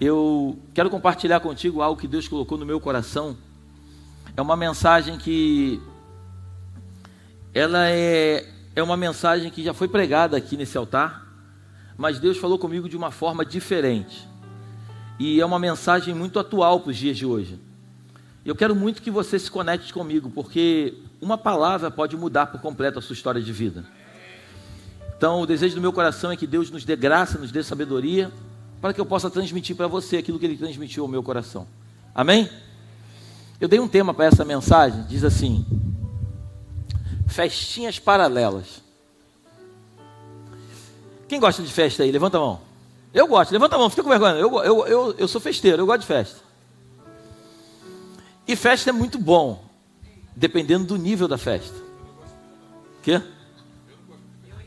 Eu quero compartilhar contigo algo que Deus colocou no meu coração. É uma mensagem que ela é uma mensagem que já foi pregada aqui nesse altar, mas Deus falou comigo de uma forma diferente. E é uma mensagem muito atual para os dias de hoje. Eu quero muito que você se conecte comigo, porque uma palavra pode mudar por completo a sua história de vida. Então, o desejo do meu coração é que Deus nos dê graça, nos dê sabedoria, para que eu possa transmitir para você aquilo que Ele transmitiu ao meu coração. Amém? Eu dei um tema para essa mensagem, diz assim: festinhas paralelas. Quem gosta de festa aí? Levanta a mão. Eu gosto, levanta a mão, fica com vergonha. Eu sou festeiro, eu gosto de festa. E festa é muito bom, dependendo do nível da festa. Quê?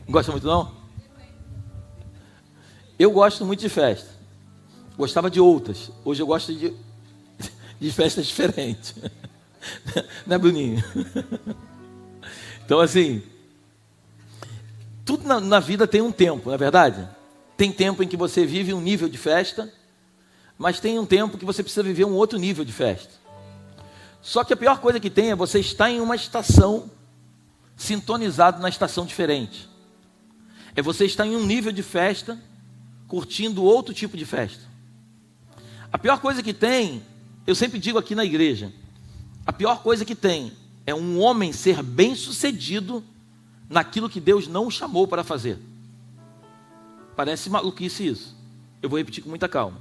Não gosta muito não? Eu gosto muito de festa. Gostava de outras. Hoje eu gosto de festas diferentes. Né, Bruninho? Então, assim, tudo na vida tem um tempo, não é verdade? Tem tempo em que você vive um nível de festa, mas tem um tempo que você precisa viver um outro nível de festa. Só que a pior coisa que tem é você estar em uma estação, sintonizado na estação diferente. É você estar em um nível de festa, curtindo outro tipo de festa. A pior coisa que tem, eu sempre digo aqui na igreja, a pior coisa que tem é um homem ser bem-sucedido naquilo que Deus não o chamou para fazer. Parece maluquice isso. Eu vou repetir com muita calma.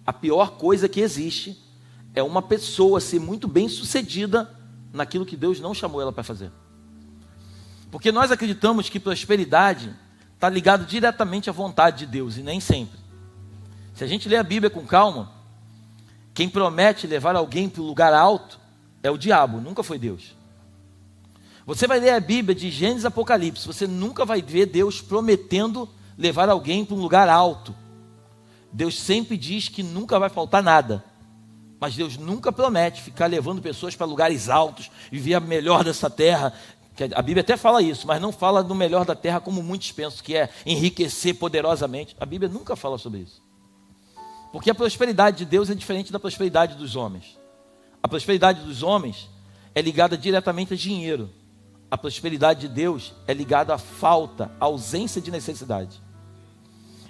A pior coisa que existe é uma pessoa ser muito bem-sucedida naquilo que Deus não chamou ela para fazer. Porque nós acreditamos que prosperidade está ligado diretamente à vontade de Deus, e nem sempre. Se a gente ler a Bíblia com calma, quem promete levar alguém para o lugar alto é o diabo, nunca foi Deus. Você vai ler a Bíblia de Gênesis e Apocalipse, você nunca vai ver Deus prometendo levar alguém para um lugar alto. Deus sempre diz que nunca vai faltar nada, mas Deus nunca promete ficar levando pessoas para lugares altos, viver a melhor dessa terra. A Bíblia até fala isso, mas não fala do melhor da terra como muitos pensam, que é enriquecer poderosamente. A Bíblia nunca fala sobre isso. Porque a prosperidade de Deus é diferente da prosperidade dos homens. A prosperidade dos homens é ligada diretamente a dinheiro. A prosperidade de Deus é ligada à falta, à ausência de necessidade.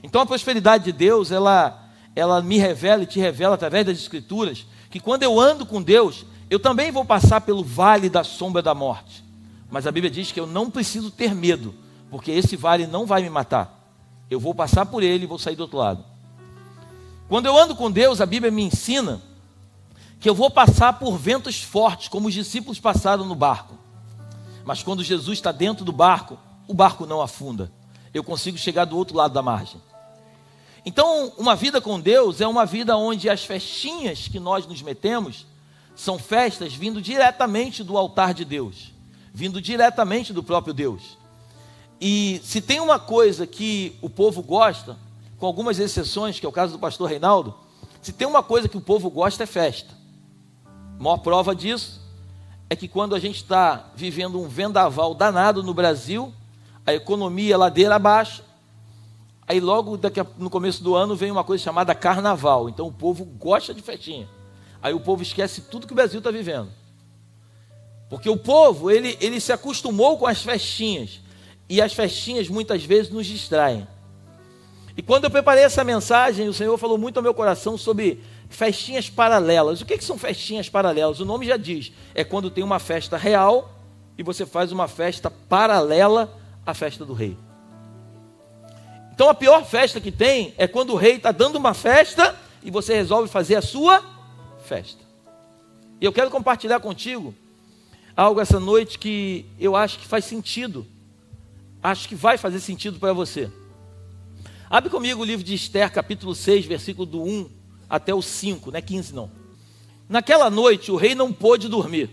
Então a prosperidade de Deus, ela me revela e te revela através das Escrituras, que quando eu ando com Deus, eu também vou passar pelo vale da sombra da morte. Mas a Bíblia diz que eu não preciso ter medo, porque esse vale não vai me matar. Eu vou passar por ele e vou sair do outro lado. Quando eu ando com Deus, a Bíblia me ensina que eu vou passar por ventos fortes, como os discípulos passaram no barco. Mas quando Jesus está dentro do barco, o barco não afunda. Eu consigo chegar do outro lado da margem. Então, uma vida com Deus é uma vida onde as festinhas que nós nos metemos são festas vindo diretamente do altar de Deus, vindo diretamente do próprio Deus. E se tem uma coisa que o povo gosta, com algumas exceções, que é o caso do pastor Reinaldo, se tem uma coisa que o povo gosta é festa. A maior prova disso é que quando a gente está vivendo um vendaval danado no Brasil, a economia ladeira abaixo, aí logo no começo do ano vem uma coisa chamada carnaval. Então o povo gosta de festinha. Aí o povo esquece tudo que o Brasil está vivendo. Porque o povo, ele se acostumou com as festinhas. E as festinhas muitas vezes nos distraem. E quando eu preparei essa mensagem, o Senhor falou muito ao meu coração sobre festinhas paralelas. O que são festinhas paralelas? O nome já diz. É quando tem uma festa real e você faz uma festa paralela à festa do rei. Então a pior festa que tem é quando o rei está dando uma festa e você resolve fazer a sua festa. E eu quero compartilhar contigo algo essa noite que eu acho que faz sentido. Acho que vai fazer sentido para você. Abre comigo o livro de Esther, capítulo 6, versículo do 1 até o 5, não é 15 não. Naquela noite o rei não pôde dormir.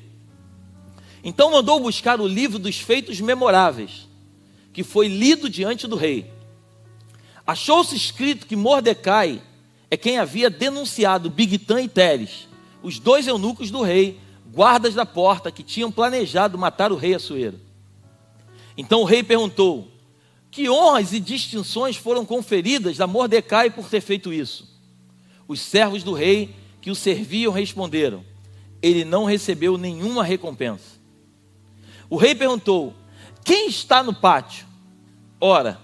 Então mandou buscar o livro dos feitos memoráveis, que foi lido diante do rei. Achou-se escrito que Mordecai é quem havia denunciado Bigtã e Teres, os dois eunucos do rei, guardas da porta, que tinham planejado matar o rei Assuero. Então o rei perguntou: que honras e distinções foram conferidas a Mordecai por ter feito isso? Os servos do rei que o serviam responderam: ele não recebeu nenhuma recompensa. O rei perguntou: quem está no pátio? Ora,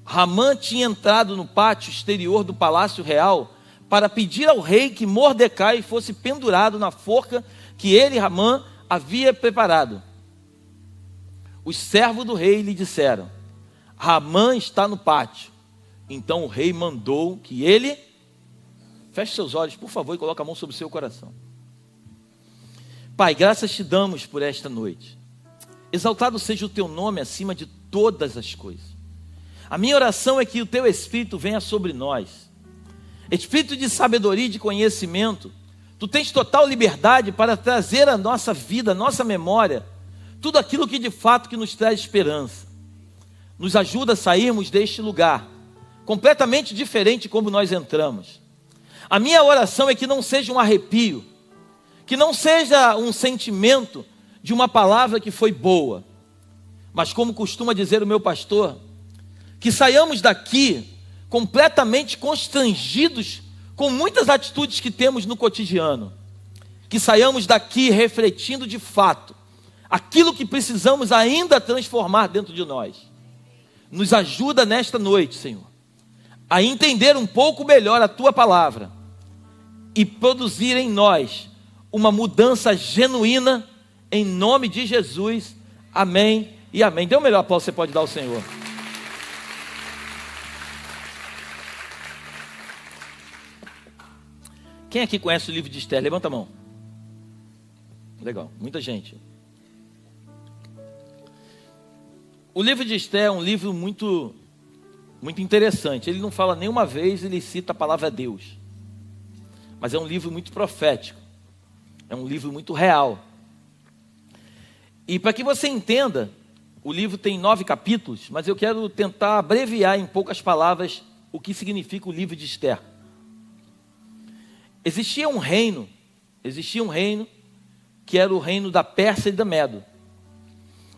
Ramã tinha entrado no pátio exterior do palácio real para pedir ao rei que Mordecai fosse pendurado na forca que ele, Ramã, havia preparado. Os servos do rei lhe disseram: Ramã está no pátio. Então o rei mandou que ele... Feche seus olhos, por favor, e coloque a mão sobre o seu coração. Pai, graças te damos por esta noite. Exaltado seja o teu nome acima de todas as coisas. A minha oração é que o teu Espírito venha sobre nós. Espírito de sabedoria e de conhecimento. Tu tens total liberdade para trazer à nossa vida, à nossa memória, tudo aquilo que de fato que nos traz esperança. Nos ajuda a sairmos deste lugar, completamente diferente como nós entramos. A minha oração é que não seja um arrepio, que não seja um sentimento de uma palavra que foi boa, mas como costuma dizer o meu pastor, que saiamos daqui completamente constrangidos com muitas atitudes que temos no cotidiano, que saiamos daqui refletindo de fato aquilo que precisamos ainda transformar dentro de nós. Nos ajuda nesta noite, Senhor, a entender um pouco melhor a tua palavra e produzir em nós uma mudança genuína, em nome de Jesus. Amém e amém. Dê o melhor aplauso que você pode dar ao Senhor. Quem aqui conhece o livro de Esther? Levanta a mão. Legal, muita gente. O livro de Esther é um livro muito interessante. Ele não fala nenhuma vez, ele cita a palavra Deus. Mas é um livro muito profético. É um livro muito real. E para que você entenda, o livro tem 9 capítulos, mas eu quero tentar abreviar em poucas palavras o que significa o livro de Esther. Existia um reino que era o reino da Pérsia e da Medo.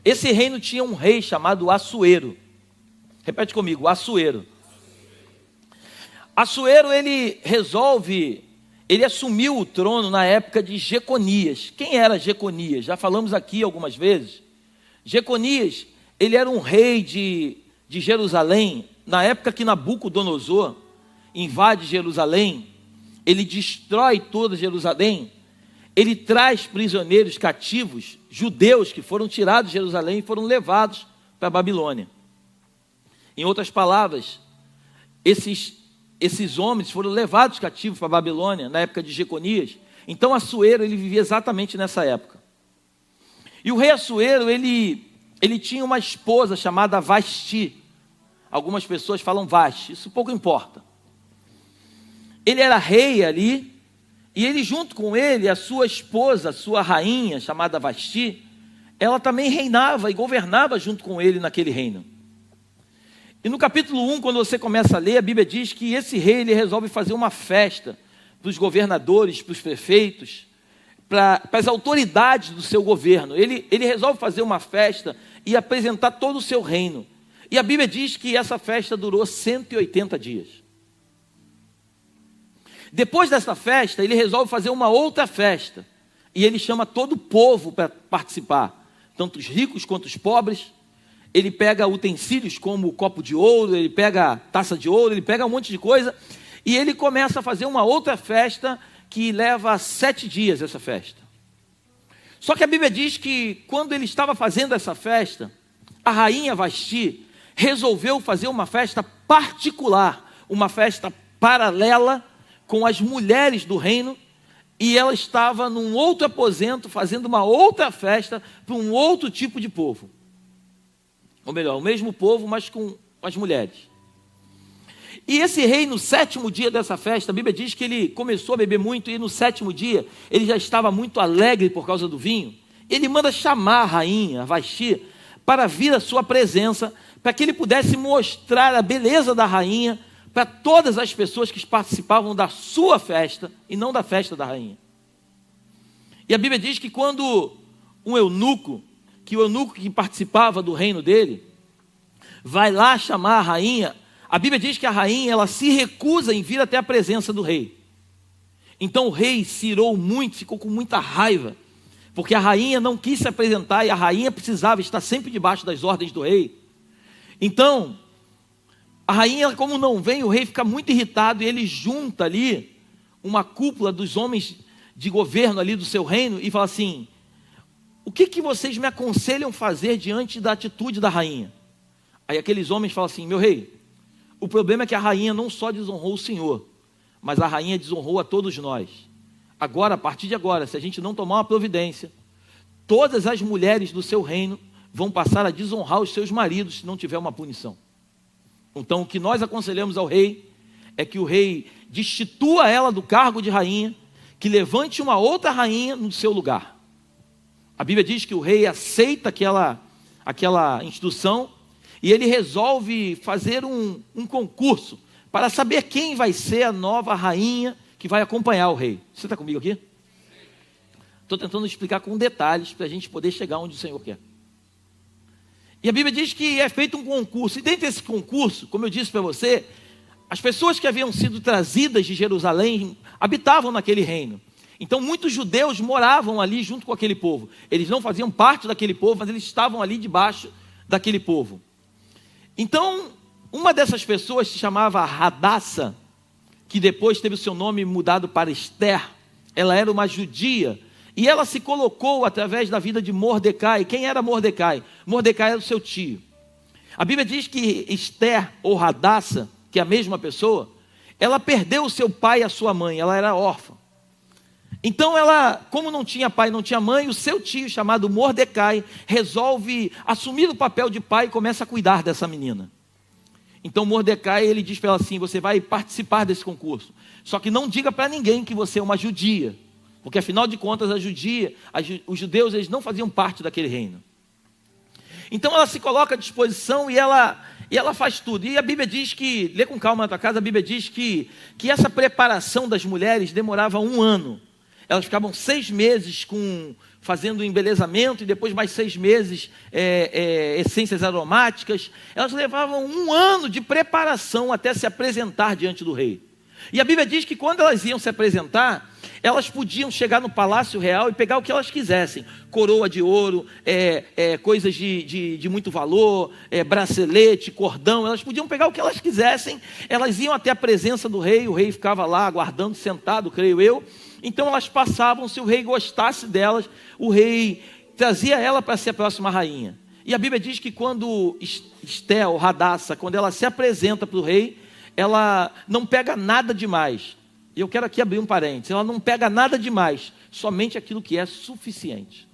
Esse reino tinha um rei chamado Assuero. Repete comigo, Assuero. Assuero, ele assumiu o trono na época de Jeconias. Quem era Jeconias? Já falamos aqui algumas vezes. Jeconias, ele era um rei de Jerusalém. Na época que Nabucodonosor invade Jerusalém, ele destrói toda Jerusalém. Ele traz prisioneiros cativos, judeus que foram tirados de Jerusalém e foram levados para a Babilônia. Em outras palavras, esses homens foram levados cativos para a Babilônia na época de Jeconias. Então Assuero, ele vivia exatamente nessa época. E o rei Assuero, ele tinha uma esposa chamada Vasti. Algumas pessoas falam Vasti, isso pouco importa. Ele era rei ali, e ele junto com ele, a sua esposa, a sua rainha, chamada Vasti, ela também reinava e governava junto com ele naquele reino. E no capítulo 1, quando você começa a ler, a Bíblia diz que esse rei, ele resolve fazer uma festa para os governadores, para os prefeitos, para as autoridades do seu governo. Ele resolve fazer uma festa e apresentar todo o seu reino. E a Bíblia diz que essa festa durou 180 dias. Depois dessa festa, ele resolve fazer uma outra festa. E ele chama todo o povo para participar, tanto os ricos quanto os pobres. Ele pega utensílios como copo de ouro, ele pega taça de ouro, ele pega um monte de coisa. E ele começa a fazer uma outra festa que leva 7 dias essa festa. Só que a Bíblia diz que quando ele estava fazendo essa festa, a rainha Vasti resolveu fazer uma festa particular, uma festa paralela com as mulheres do reino, e ela estava num outro aposento, fazendo uma outra festa para um outro tipo de povo. Ou melhor, o mesmo povo, mas com as mulheres. E esse rei, no 7º dia dessa festa, a Bíblia diz que ele começou a beber muito, e no 7º dia, ele já estava muito alegre por causa do vinho. Ele manda chamar a rainha, a Vasti, para vir à sua presença, para que ele pudesse mostrar a beleza da rainha para todas as pessoas que participavam da sua festa e não da festa da rainha. E a Bíblia diz que quando o eunuco que participava do reino dele vai lá chamar a rainha, a Bíblia diz que a rainha, ela se recusa em vir até a presença do rei. Então o rei se irou muito, ficou com muita raiva, porque a rainha não quis se apresentar e a rainha precisava estar sempre debaixo das ordens do rei. Então, a rainha, como não vem, o rei fica muito irritado e ele junta ali uma cúpula dos homens de governo ali do seu reino e fala assim: o que vocês me aconselham fazer diante da atitude da rainha? Aí aqueles homens falam assim: meu rei, o problema é que a rainha não só desonrou o Senhor, mas a rainha desonrou a todos nós. Agora, a partir de agora, se a gente não tomar uma providência, todas as mulheres do seu reino vão passar a desonrar os seus maridos se não tiver uma punição. Então, o que nós aconselhamos ao rei é que o rei destitua ela do cargo de rainha, que levante uma outra rainha no seu lugar. A Bíblia diz que o rei aceita aquela instrução e ele resolve fazer um concurso para saber quem vai ser a nova rainha que vai acompanhar o rei. Você está comigo aqui? Estou tentando explicar com detalhes para a gente poder chegar onde o Senhor quer. E a Bíblia diz que é feito um concurso. E dentro desse concurso, como eu disse para você, as pessoas que haviam sido trazidas de Jerusalém habitavam naquele reino. Então muitos judeus moravam ali junto com aquele povo. Eles não faziam parte daquele povo, mas eles estavam ali debaixo daquele povo. Então, uma dessas pessoas se chamava Hadassa, que depois teve o seu nome mudado para Esther. Ela era uma judia, e ela se colocou através da vida de Mordecai. Quem era Mordecai? Mordecai era o seu tio. A Bíblia diz que Esther, ou Hadassa, que é a mesma pessoa, ela perdeu o seu pai e a sua mãe, ela era órfã. Então ela, como não tinha pai, não tinha mãe, o seu tio, chamado Mordecai, resolve assumir o papel de pai e começa a cuidar dessa menina. Então Mordecai, ele diz para ela assim: você vai participar desse concurso, só que não diga para ninguém que você é uma judia, porque afinal de contas os judeus, eles não faziam parte daquele reino. Então ela se coloca à disposição e ela faz tudo. E a Bíblia diz que, lê com calma na tua casa, a Bíblia diz que essa preparação das mulheres demorava 1 ano. Elas ficavam 6 meses fazendo embelezamento e depois mais 6 meses essências aromáticas. Elas levavam 1 ano de preparação até se apresentar diante do rei. E a Bíblia diz que quando elas iam se apresentar, elas podiam chegar no palácio real e pegar o que elas quisessem: coroa de ouro, coisas de muito valor, bracelete, cordão. Elas podiam pegar o que elas quisessem. Elas iam até a presença do rei, o rei ficava lá aguardando, sentado, creio eu. Então elas passavam, se o rei gostasse delas, o rei trazia ela para ser a próxima rainha. E a Bíblia diz que quando Esther, ou Hadassa, quando ela se apresenta para o rei, ela não pega nada demais. E eu quero aqui abrir um parênteses: ela não pega nada demais, somente aquilo que é suficiente.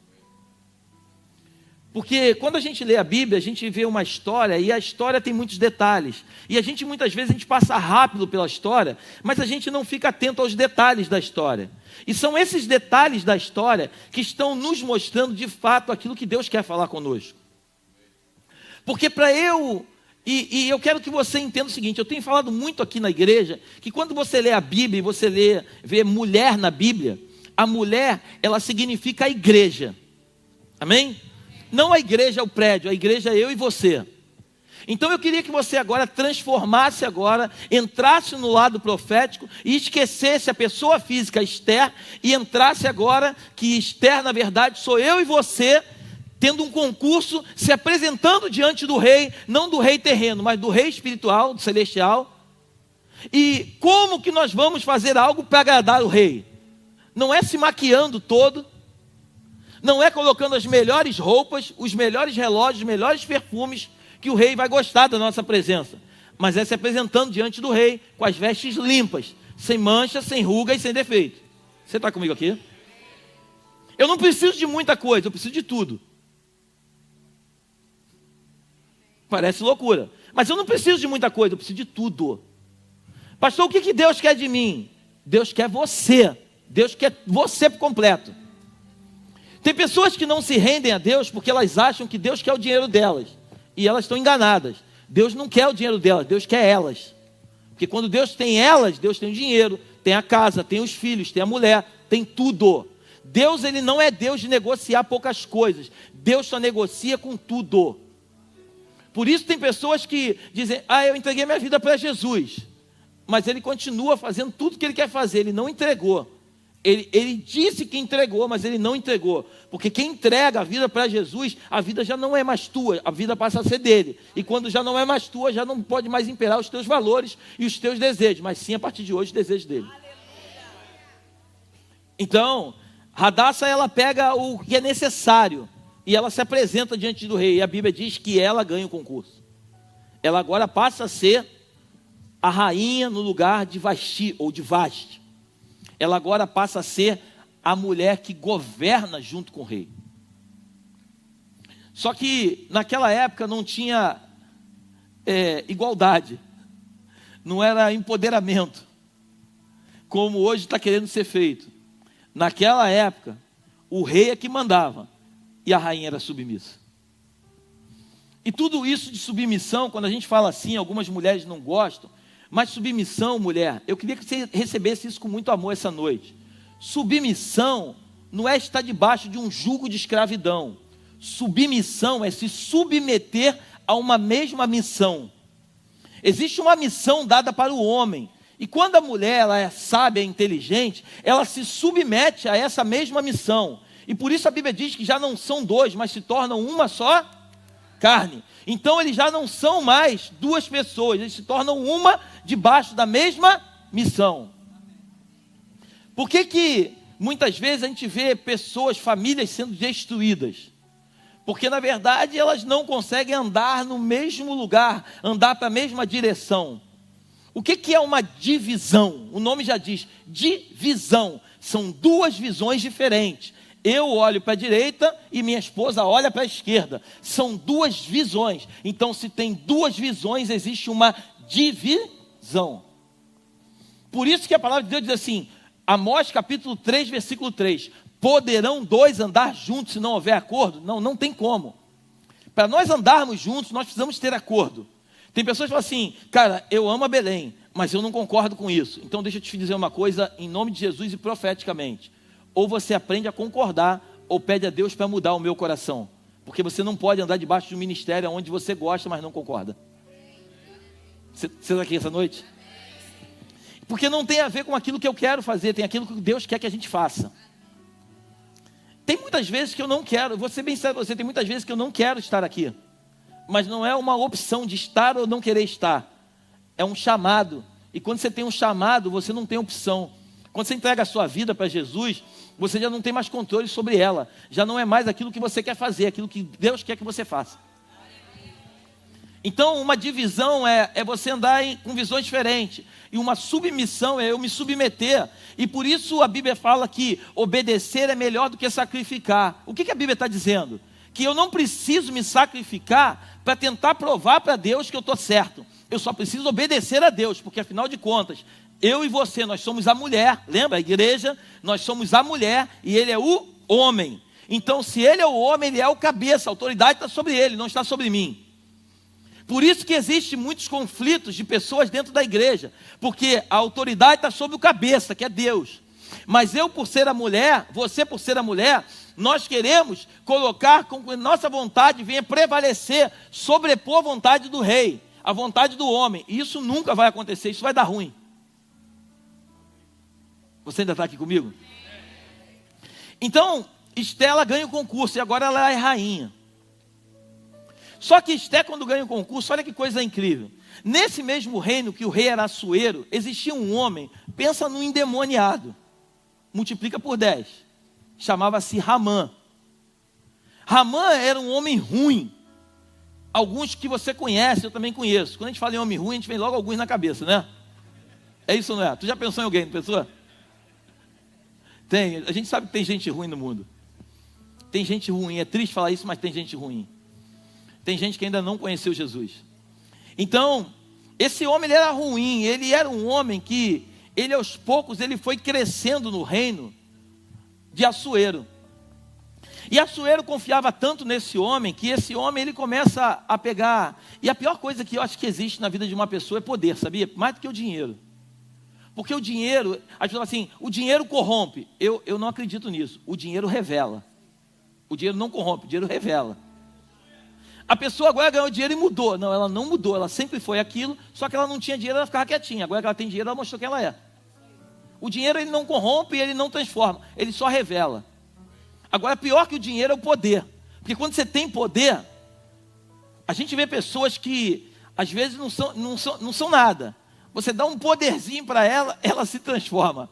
Porque quando a gente lê a Bíblia, a gente vê uma história, e a história tem muitos detalhes. E muitas vezes a gente passa rápido pela história, mas a gente não fica atento aos detalhes da história. E são esses detalhes da história que estão nos mostrando de fato aquilo que Deus quer falar conosco. Porque e eu quero que você entenda o seguinte: eu tenho falado muito aqui na igreja, que quando você lê a Bíblia e você vê mulher na Bíblia, a mulher, ela significa a igreja. Amém? Não a igreja é o prédio, a igreja é eu e você. Então eu queria que você agora transformasse entrasse no lado profético e esquecesse a pessoa física Esther e entrasse agora que Esther, na verdade, sou eu e você, tendo um concurso, se apresentando diante do rei, não do rei terreno, mas do rei espiritual, do celestial. E como que nós vamos fazer algo para agradar o rei? Não é se maquiando todo, não é colocando as melhores roupas, os melhores relógios, os melhores perfumes, que o rei vai gostar da nossa presença, mas é se apresentando diante do rei com as vestes limpas, sem mancha, sem ruga e sem defeito. Você está comigo aqui? Eu não preciso de muita coisa, eu preciso de tudo. Parece loucura, mas eu não preciso de muita coisa, eu preciso de tudo. Pastor, o que Deus quer de mim? Deus quer você. Deus quer você por completo. Tem pessoas que não se rendem a Deus porque elas acham que Deus quer o dinheiro delas. E elas estão enganadas. Deus não quer o dinheiro delas, Deus quer elas. Porque quando Deus tem elas, Deus tem o dinheiro, tem a casa, tem os filhos, tem a mulher, tem tudo. Deus, ele não é Deus de negociar poucas coisas. Deus só negocia com tudo. Por isso tem pessoas que dizem: eu entreguei minha vida para Jesus. mas ele continua fazendo tudo que ele quer fazer, ele não entregou. Ele disse que entregou, mas ele não entregou. Porque quem entrega a vida para Jesus, a vida já não é mais tua, a vida passa a ser dele. E quando já não é mais tua, já não pode mais imperar os teus valores e os teus desejos, mas sim a partir de hoje os desejos dele. Então, Radassa, ela pega o que é necessário e ela se apresenta diante do rei. E a Bíblia diz que ela ganha o concurso. Ela agora passa a ser a rainha no lugar de Vasti ou de Vaste. Ela agora passa a ser a mulher que governa junto com o rei. Só que naquela época não tinha igualdade, não era empoderamento, como hoje está querendo ser feito. Naquela época, o rei é que mandava e a rainha era submissa. E tudo isso de submissão, quando a gente fala assim, algumas mulheres não gostam, mas submissão, mulher, eu queria que você recebesse isso com muito amor essa noite. Submissão não é estar debaixo de um jugo de escravidão. Submissão é se submeter a uma mesma missão. Existe uma missão dada para o homem. E quando a mulher ela é sábia, é inteligente, ela se submete a essa mesma missão. E por isso a Bíblia diz que já não são dois, mas se tornam uma só carne. Então eles já não são mais duas pessoas, eles se tornam uma debaixo da mesma missão. Por que muitas vezes a gente vê pessoas, famílias sendo destruídas? Porque na verdade elas não conseguem andar no mesmo lugar, andar para a mesma direção. O que é uma divisão? O nome já diz, divisão. São duas visões diferentes. Eu olho para a direita e minha esposa olha para a esquerda. São duas visões. Então, se tem duas visões, existe uma divisão. Por isso que a palavra de Deus diz assim, Amós capítulo 3, versículo 3. Poderão dois andar juntos se não houver acordo? Não tem como. Para nós andarmos juntos, nós precisamos ter acordo. Tem pessoas que falam assim, cara, eu amo a Belém, mas eu não concordo com isso. Então, deixa eu te dizer uma coisa, em nome de Jesus e profeticamente. Ou você aprende a concordar, ou pede a Deus para mudar o meu coração. Porque você não pode andar debaixo de um ministério onde você gosta, mas não concorda. Você está aqui essa noite? Porque não tem a ver com aquilo que eu quero fazer, tem aquilo que Deus quer que a gente faça. Tem muitas vezes que eu não quero, vou ser bem sério com você, tem muitas vezes que eu não quero estar aqui. Mas não é uma opção de estar ou não querer estar. É um chamado. E quando você tem um chamado, você não tem opção. Quando você entrega a sua vida para Jesus, você já não tem mais controle sobre ela. Já não é mais aquilo que você quer fazer, aquilo que Deus quer que você faça. Então, uma divisão é você andar com visões diferentes. E uma submissão é eu me submeter. E por isso a Bíblia fala que obedecer é melhor do que sacrificar. O que a Bíblia está dizendo? Que eu não preciso me sacrificar para tentar provar para Deus que eu estou certo. Eu só preciso obedecer a Deus, porque afinal de contas, eu e você, nós somos a mulher, lembra? A igreja, nós somos a mulher e ele é o homem. Então, se ele é o homem, ele é o cabeça, a autoridade está sobre ele, não está sobre mim. Por isso que existem muitos conflitos de pessoas dentro da igreja, porque a autoridade está sobre o cabeça, que é Deus. Mas eu por ser a mulher, você por ser a mulher, nós queremos colocar com que nossa vontade venha prevalecer, sobrepor a vontade do rei, a vontade do homem. E isso nunca vai acontecer, isso vai dar ruim. Você ainda está aqui comigo? Então, Estela ganha o concurso e agora ela é rainha. Só que Esté, quando ganha o concurso, olha que coisa incrível. Nesse mesmo reino que o rei era Assuero, existia um homem, pensa num endemoniado, multiplica por 10, chamava-se Ramã. Ramã era um homem ruim. Alguns que você conhece, eu também conheço. Quando a gente fala em homem ruim, a gente vem logo alguns na cabeça, né? É isso, não é? Tu já pensou em alguém, não pensou? Tem, a gente sabe que tem gente ruim no mundo. Tem gente ruim, é triste falar isso, mas tem gente ruim. Tem gente que ainda não conheceu Jesus. Então, esse homem ele era ruim, ele era um homem que, ele aos poucos, ele foi crescendo no reino de Assuero. E Assuero confiava tanto nesse homem, que esse homem ele começa a pegar, e a pior coisa que eu acho que existe na vida de uma pessoa é poder, sabia? Mais do que o dinheiro. Porque o dinheiro, a gente fala assim, o dinheiro corrompe. Eu não acredito nisso, o dinheiro revela. O dinheiro não corrompe, o dinheiro revela. A pessoa agora ganhou dinheiro e mudou. Não, ela não mudou, ela sempre foi aquilo, só que ela não tinha dinheiro, ela ficava quietinha. Agora que ela tem dinheiro, ela mostrou quem ela é. O dinheiro ele não corrompe, ele não transforma, ele só revela. Agora, pior que o dinheiro é o poder. Porque quando você tem poder, a gente vê pessoas que às vezes não são nada. Você dá um poderzinho para ela, ela se transforma.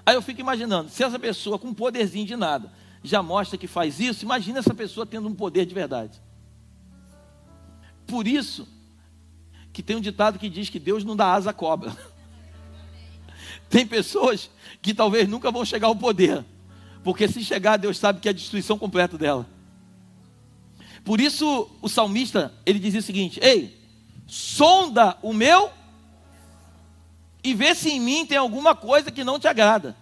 Aí eu fico imaginando, se essa pessoa com um poderzinho de nada já mostra que faz isso, imagina essa pessoa tendo um poder de verdade. Por isso que tem um ditado que diz que Deus não dá asa à cobra. Tem pessoas que talvez nunca vão chegar ao poder, porque se chegar, Deus sabe que é a destruição completa dela. Por isso o salmista, ele dizia o seguinte: ei, sonda o meu e vê se em mim tem alguma coisa que não te agrada.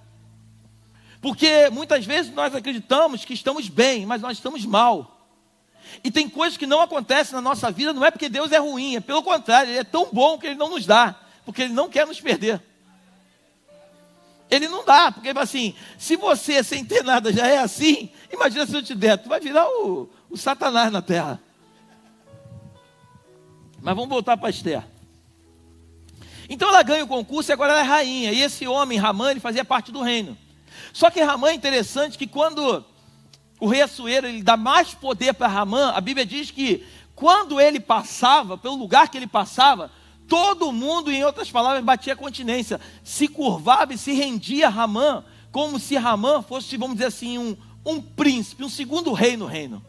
Porque muitas vezes nós acreditamos que estamos bem, mas nós estamos mal. E tem coisas que não acontecem na nossa vida, não é porque Deus é ruim, é pelo contrário, Ele é tão bom que Ele não nos dá, porque Ele não quer nos perder. Ele não dá, porque assim, se você sem ter nada já é assim, imagina se eu te der, tu vai virar o Satanás na terra. Mas vamos voltar para Esther. Então ela ganha o concurso e agora ela é rainha. E esse homem, Ramã, ele fazia parte do reino. Só que Ramã é interessante que quando o rei Assuero, ele dá mais poder para Ramã, a Bíblia diz que quando ele passava, pelo lugar que ele passava, todo mundo, em outras palavras, batia continência, se curvava e se rendia a Ramã, como se Ramã fosse, vamos dizer assim, um príncipe, um segundo rei no reino.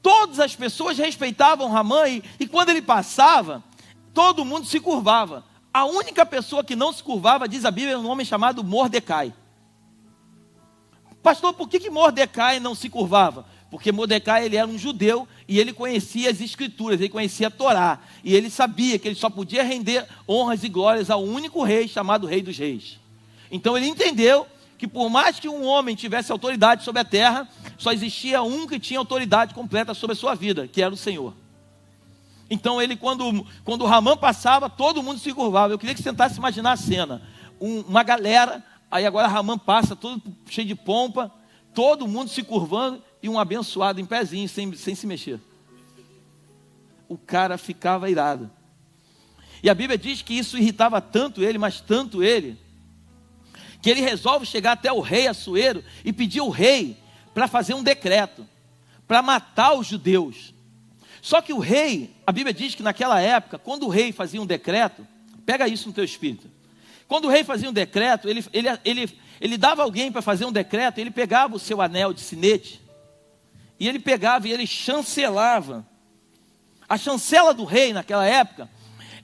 Todas as pessoas respeitavam Ramã e quando ele passava, todo mundo se curvava. A única pessoa que não se curvava, diz a Bíblia, é um homem chamado Mordecai. Pastor, por que Mordecai não se curvava? Porque Mordecai, ele era um judeu e ele conhecia as escrituras, ele conhecia a Torá. E ele sabia que ele só podia render honras e glórias ao único rei, chamado Rei dos Reis. Então ele entendeu que por mais que um homem tivesse autoridade sobre a terra, só existia um que tinha autoridade completa sobre a sua vida, que era o Senhor. Então ele, quando o Ramã passava, todo mundo se curvava. Eu queria que você tentasse imaginar a cena. Uma galera, aí agora Ramã passa, todo cheio de pompa, todo mundo se curvando, e um abençoado em pezinho, sem se mexer. O cara ficava irado. E a Bíblia diz que isso irritava tanto ele, mas tanto ele, que ele resolve chegar até o rei Assuero e pedir ao rei para fazer um decreto, para matar os judeus. Só que o rei, a Bíblia diz que naquela época, quando o rei fazia um decreto, pega isso no teu espírito. Quando o rei fazia um decreto, ele dava alguém para fazer um decreto, ele pegava o seu anel de sinete, e ele pegava e ele chancelava. A chancela do rei naquela época,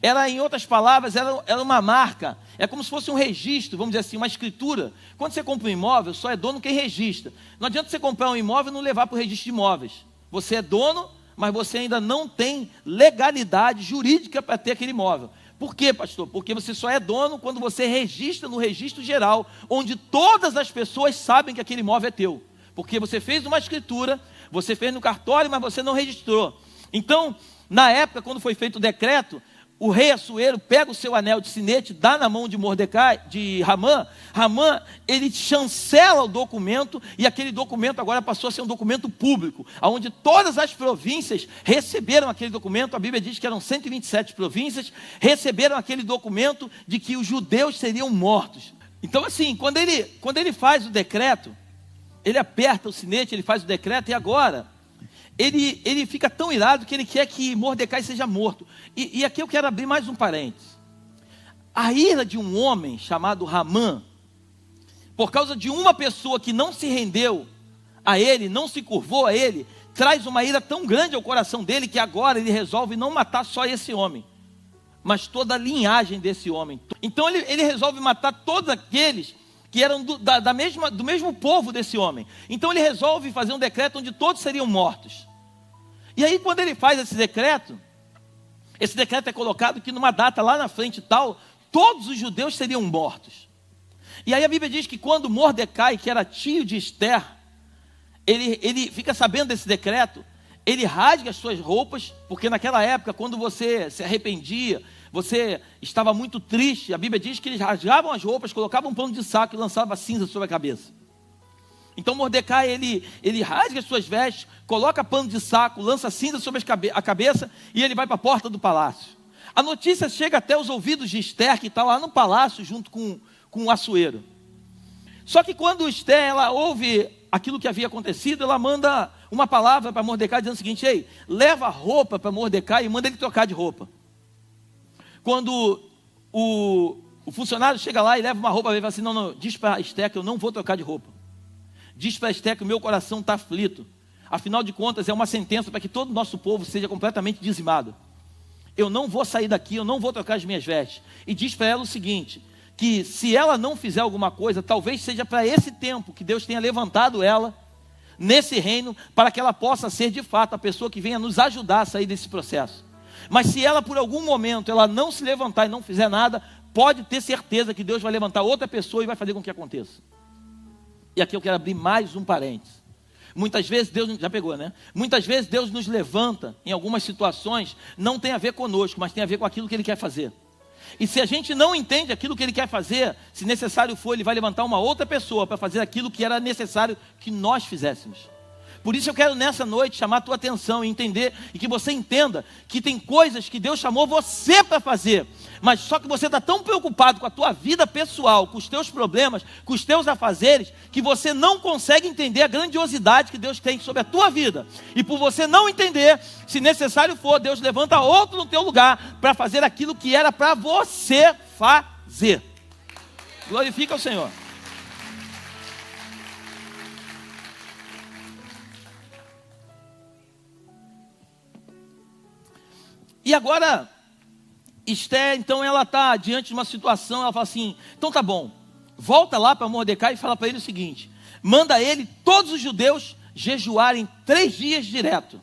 era, em outras palavras, era uma marca, é como se fosse um registro, vamos dizer assim, uma escritura. Quando você compra um imóvel, só é dono quem registra. Não adianta você comprar um imóvel e não levar para o registro de imóveis. Você é dono, mas você ainda não tem legalidade jurídica para ter aquele imóvel. Por quê, pastor? Porque você só é dono quando você registra no registro geral, onde todas as pessoas sabem que aquele imóvel é teu. Porque você fez uma escritura, você fez no cartório, mas você não registrou. Então, na época, quando foi feito o decreto, o rei Assuero pega o seu anel de sinete, dá na mão de Mordecai, de Ramã. Ramã, ele chancela o documento, e aquele documento agora passou a ser um documento público, onde todas as províncias receberam aquele documento. A Bíblia diz que eram 127 províncias, receberam aquele documento de que os judeus seriam mortos. Então assim, quando ele faz o decreto, ele aperta o sinete, ele faz o decreto, e agora ele fica tão irado que ele quer que Mordecai seja morto. E aqui eu quero abrir mais um parênteses. A ira de um homem chamado Ramã, por causa de uma pessoa que não se rendeu a ele, não se curvou a ele, traz uma ira tão grande ao coração dele, que agora ele resolve não matar só esse homem, mas toda a linhagem desse homem. Então ele resolve matar todos aqueles que eram do mesmo povo desse homem. Então ele resolve fazer um decreto onde todos seriam mortos. E aí quando ele faz esse decreto é colocado que numa data lá na frente tal, todos os judeus seriam mortos. E aí a Bíblia diz que quando Mordecai, que era tio de Esther, ele fica sabendo desse decreto, ele rasga as suas roupas, porque naquela época, quando você se arrependia, você estava muito triste, a Bíblia diz que eles rasgavam as roupas, colocavam um pano de saco e lançavam cinza sobre a cabeça. Então Mordecai, ele rasga as suas vestes, coloca pano de saco, lança cinza sobre a cabeça e ele vai para a porta do palácio. A notícia chega até os ouvidos de Esther, que está lá no palácio junto com o Assuero. Só que quando Esther, ela ouve aquilo que havia acontecido, ela manda uma palavra para Mordecai dizendo o seguinte: ei, leva roupa para Mordecai e manda ele trocar de roupa. Quando o funcionário chega lá e leva uma roupa, ele fala assim: não, diz para Esther que eu não vou trocar de roupa. Diz para Esther que o meu coração está aflito. Afinal de contas, é uma sentença para que todo o nosso povo seja completamente dizimado. Eu não vou sair daqui, eu não vou trocar as minhas vestes. E diz para ela o seguinte: que se ela não fizer alguma coisa, talvez seja para esse tempo que Deus tenha levantado ela nesse reino, para que ela possa ser de fato a pessoa que venha nos ajudar a sair desse processo. Mas se ela por algum momento ela não se levantar e não fizer nada, pode ter certeza que Deus vai levantar outra pessoa e vai fazer com que aconteça. E aqui eu quero abrir mais um parênteses. Muitas vezes Deus, já pegou, né? Muitas vezes Deus nos levanta em algumas situações, não tem a ver conosco, mas tem a ver com aquilo que Ele quer fazer. E se a gente não entende aquilo que Ele quer fazer, se necessário for, Ele vai levantar uma outra pessoa para fazer aquilo que era necessário que nós fizéssemos. Por isso eu quero nessa noite chamar a tua atenção e entender, e que você entenda que tem coisas que Deus chamou você para fazer, mas só que você está tão preocupado com a tua vida pessoal, com os teus problemas, com os teus afazeres, que você não consegue entender a grandiosidade que Deus tem sobre a tua vida. E por você não entender, se necessário for, Deus levanta outro no teu lugar para fazer aquilo que era para você fazer. Glorifica o Senhor. E agora, Esther, então ela está diante de uma situação, ela fala assim: então tá bom, volta lá para Mordecai e fala para ele o seguinte: manda ele, todos os judeus, jejuarem 3 dias direto.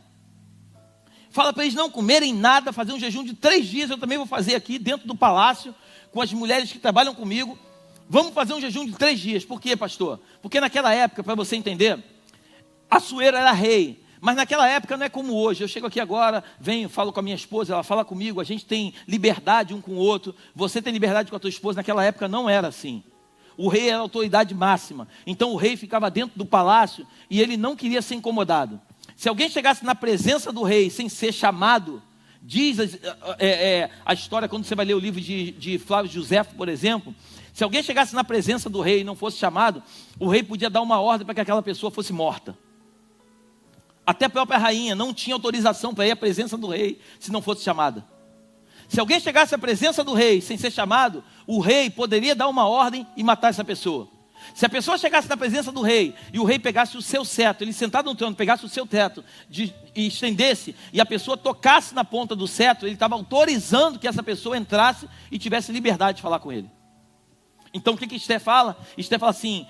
Fala para eles não comerem nada, fazer um jejum de 3 dias, eu também vou fazer aqui dentro do palácio, com as mulheres que trabalham comigo. Vamos fazer um jejum de 3 dias. Por quê, pastor? Porque naquela época, para você entender, Assuero era rei. Mas naquela época não é como hoje. Eu chego aqui agora, venho, falo com a minha esposa, ela fala comigo, a gente tem liberdade um com o outro. Você tem liberdade com a tua esposa. Naquela época não era assim. O rei era a autoridade máxima. Então o rei ficava dentro do palácio e ele não queria ser incomodado. Se alguém chegasse na presença do rei sem ser chamado, diz a história, quando você vai ler o livro de Flávio Josefo, por exemplo, se alguém chegasse na presença do rei e não fosse chamado, o rei podia dar uma ordem para que aquela pessoa fosse morta. Até a própria rainha não tinha autorização para ir à presença do rei, se não fosse chamada. Se alguém chegasse à presença do rei sem ser chamado, o rei poderia dar uma ordem e matar essa pessoa. Se a pessoa chegasse na presença do rei, e o rei pegasse o seu cetro, ele sentado no trono, pegasse o seu cetro e estendesse, e a pessoa tocasse na ponta do cetro, ele estava autorizando que essa pessoa entrasse e tivesse liberdade de falar com ele. Então o que Esther fala? Esther fala assim,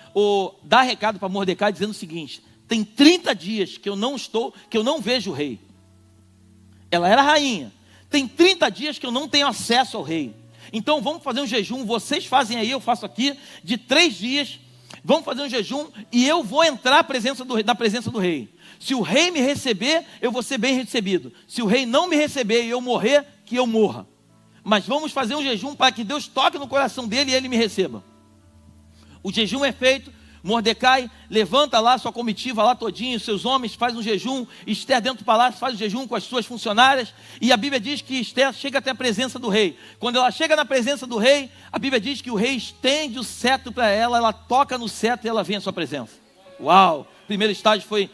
dá recado para Mordecai dizendo o seguinte: tem 30 dias que eu não vejo o rei. Ela era rainha. Tem 30 dias que eu não tenho acesso ao rei. Então vamos fazer um jejum, vocês fazem aí, eu faço aqui, de 3 dias. Vamos fazer um jejum e eu vou entrar na presença do rei. Se o rei me receber, eu vou ser bem recebido. Se o rei não me receber e eu morrer, que eu morra. Mas vamos fazer um jejum para que Deus toque no coração dele e ele me receba. O jejum é feito. Mordecai levanta lá sua comitiva lá todinho, seus homens, faz um jejum. Esther dentro do palácio faz um jejum com as suas funcionárias. E a Bíblia diz que Esther chega até a presença do rei. Quando ela chega na presença do rei, a Bíblia diz que o rei estende o cetro para ela, ela toca no cetro e ela vem à sua presença. Uau! O primeiro estágio foi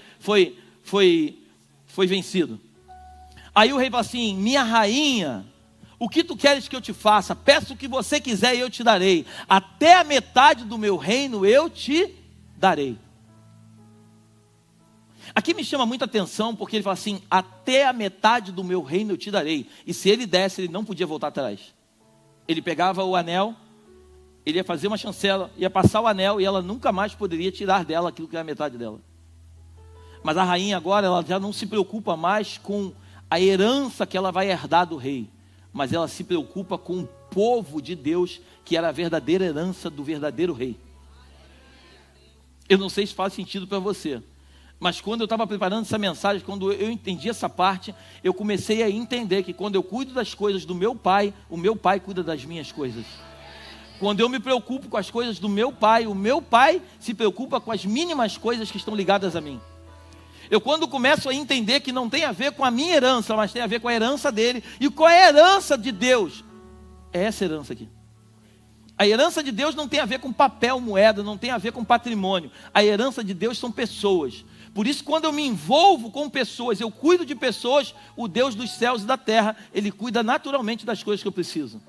vencido. Aí o rei fala assim: minha rainha, o que tu queres que eu te faça? Peça o que você quiser e eu te darei. Até a metade do meu reino eu te darei. Aqui me chama muita atenção porque ele fala assim: até a metade do meu reino eu te darei. E se ele desse, ele não podia voltar atrás. Ele pegava o anel, ele ia fazer uma chancela, ia passar o anel e ela nunca mais poderia tirar dela aquilo que era a metade dela. Mas a rainha agora, ela já não se preocupa mais com a herança que ela vai herdar do rei. Mas ela se preocupa com o povo de Deus, que era a verdadeira herança do verdadeiro rei. Eu não sei se faz sentido para você, mas quando eu estava preparando essa mensagem, quando eu entendi essa parte, eu comecei a entender que quando eu cuido das coisas do meu pai, o meu pai cuida das minhas coisas. Quando eu me preocupo com as coisas do meu pai, o meu pai se preocupa com as mínimas coisas que estão ligadas a mim. Eu quando começo a entender que não tem a ver com a minha herança, mas tem a ver com a herança dele. E qual é a herança de Deus? É essa herança aqui. A herança de Deus não tem a ver com papel, moeda, não tem a ver com patrimônio. A herança de Deus são pessoas. Por isso, quando eu me envolvo com pessoas, eu cuido de pessoas, o Deus dos céus e da terra, Ele cuida naturalmente das coisas que eu preciso.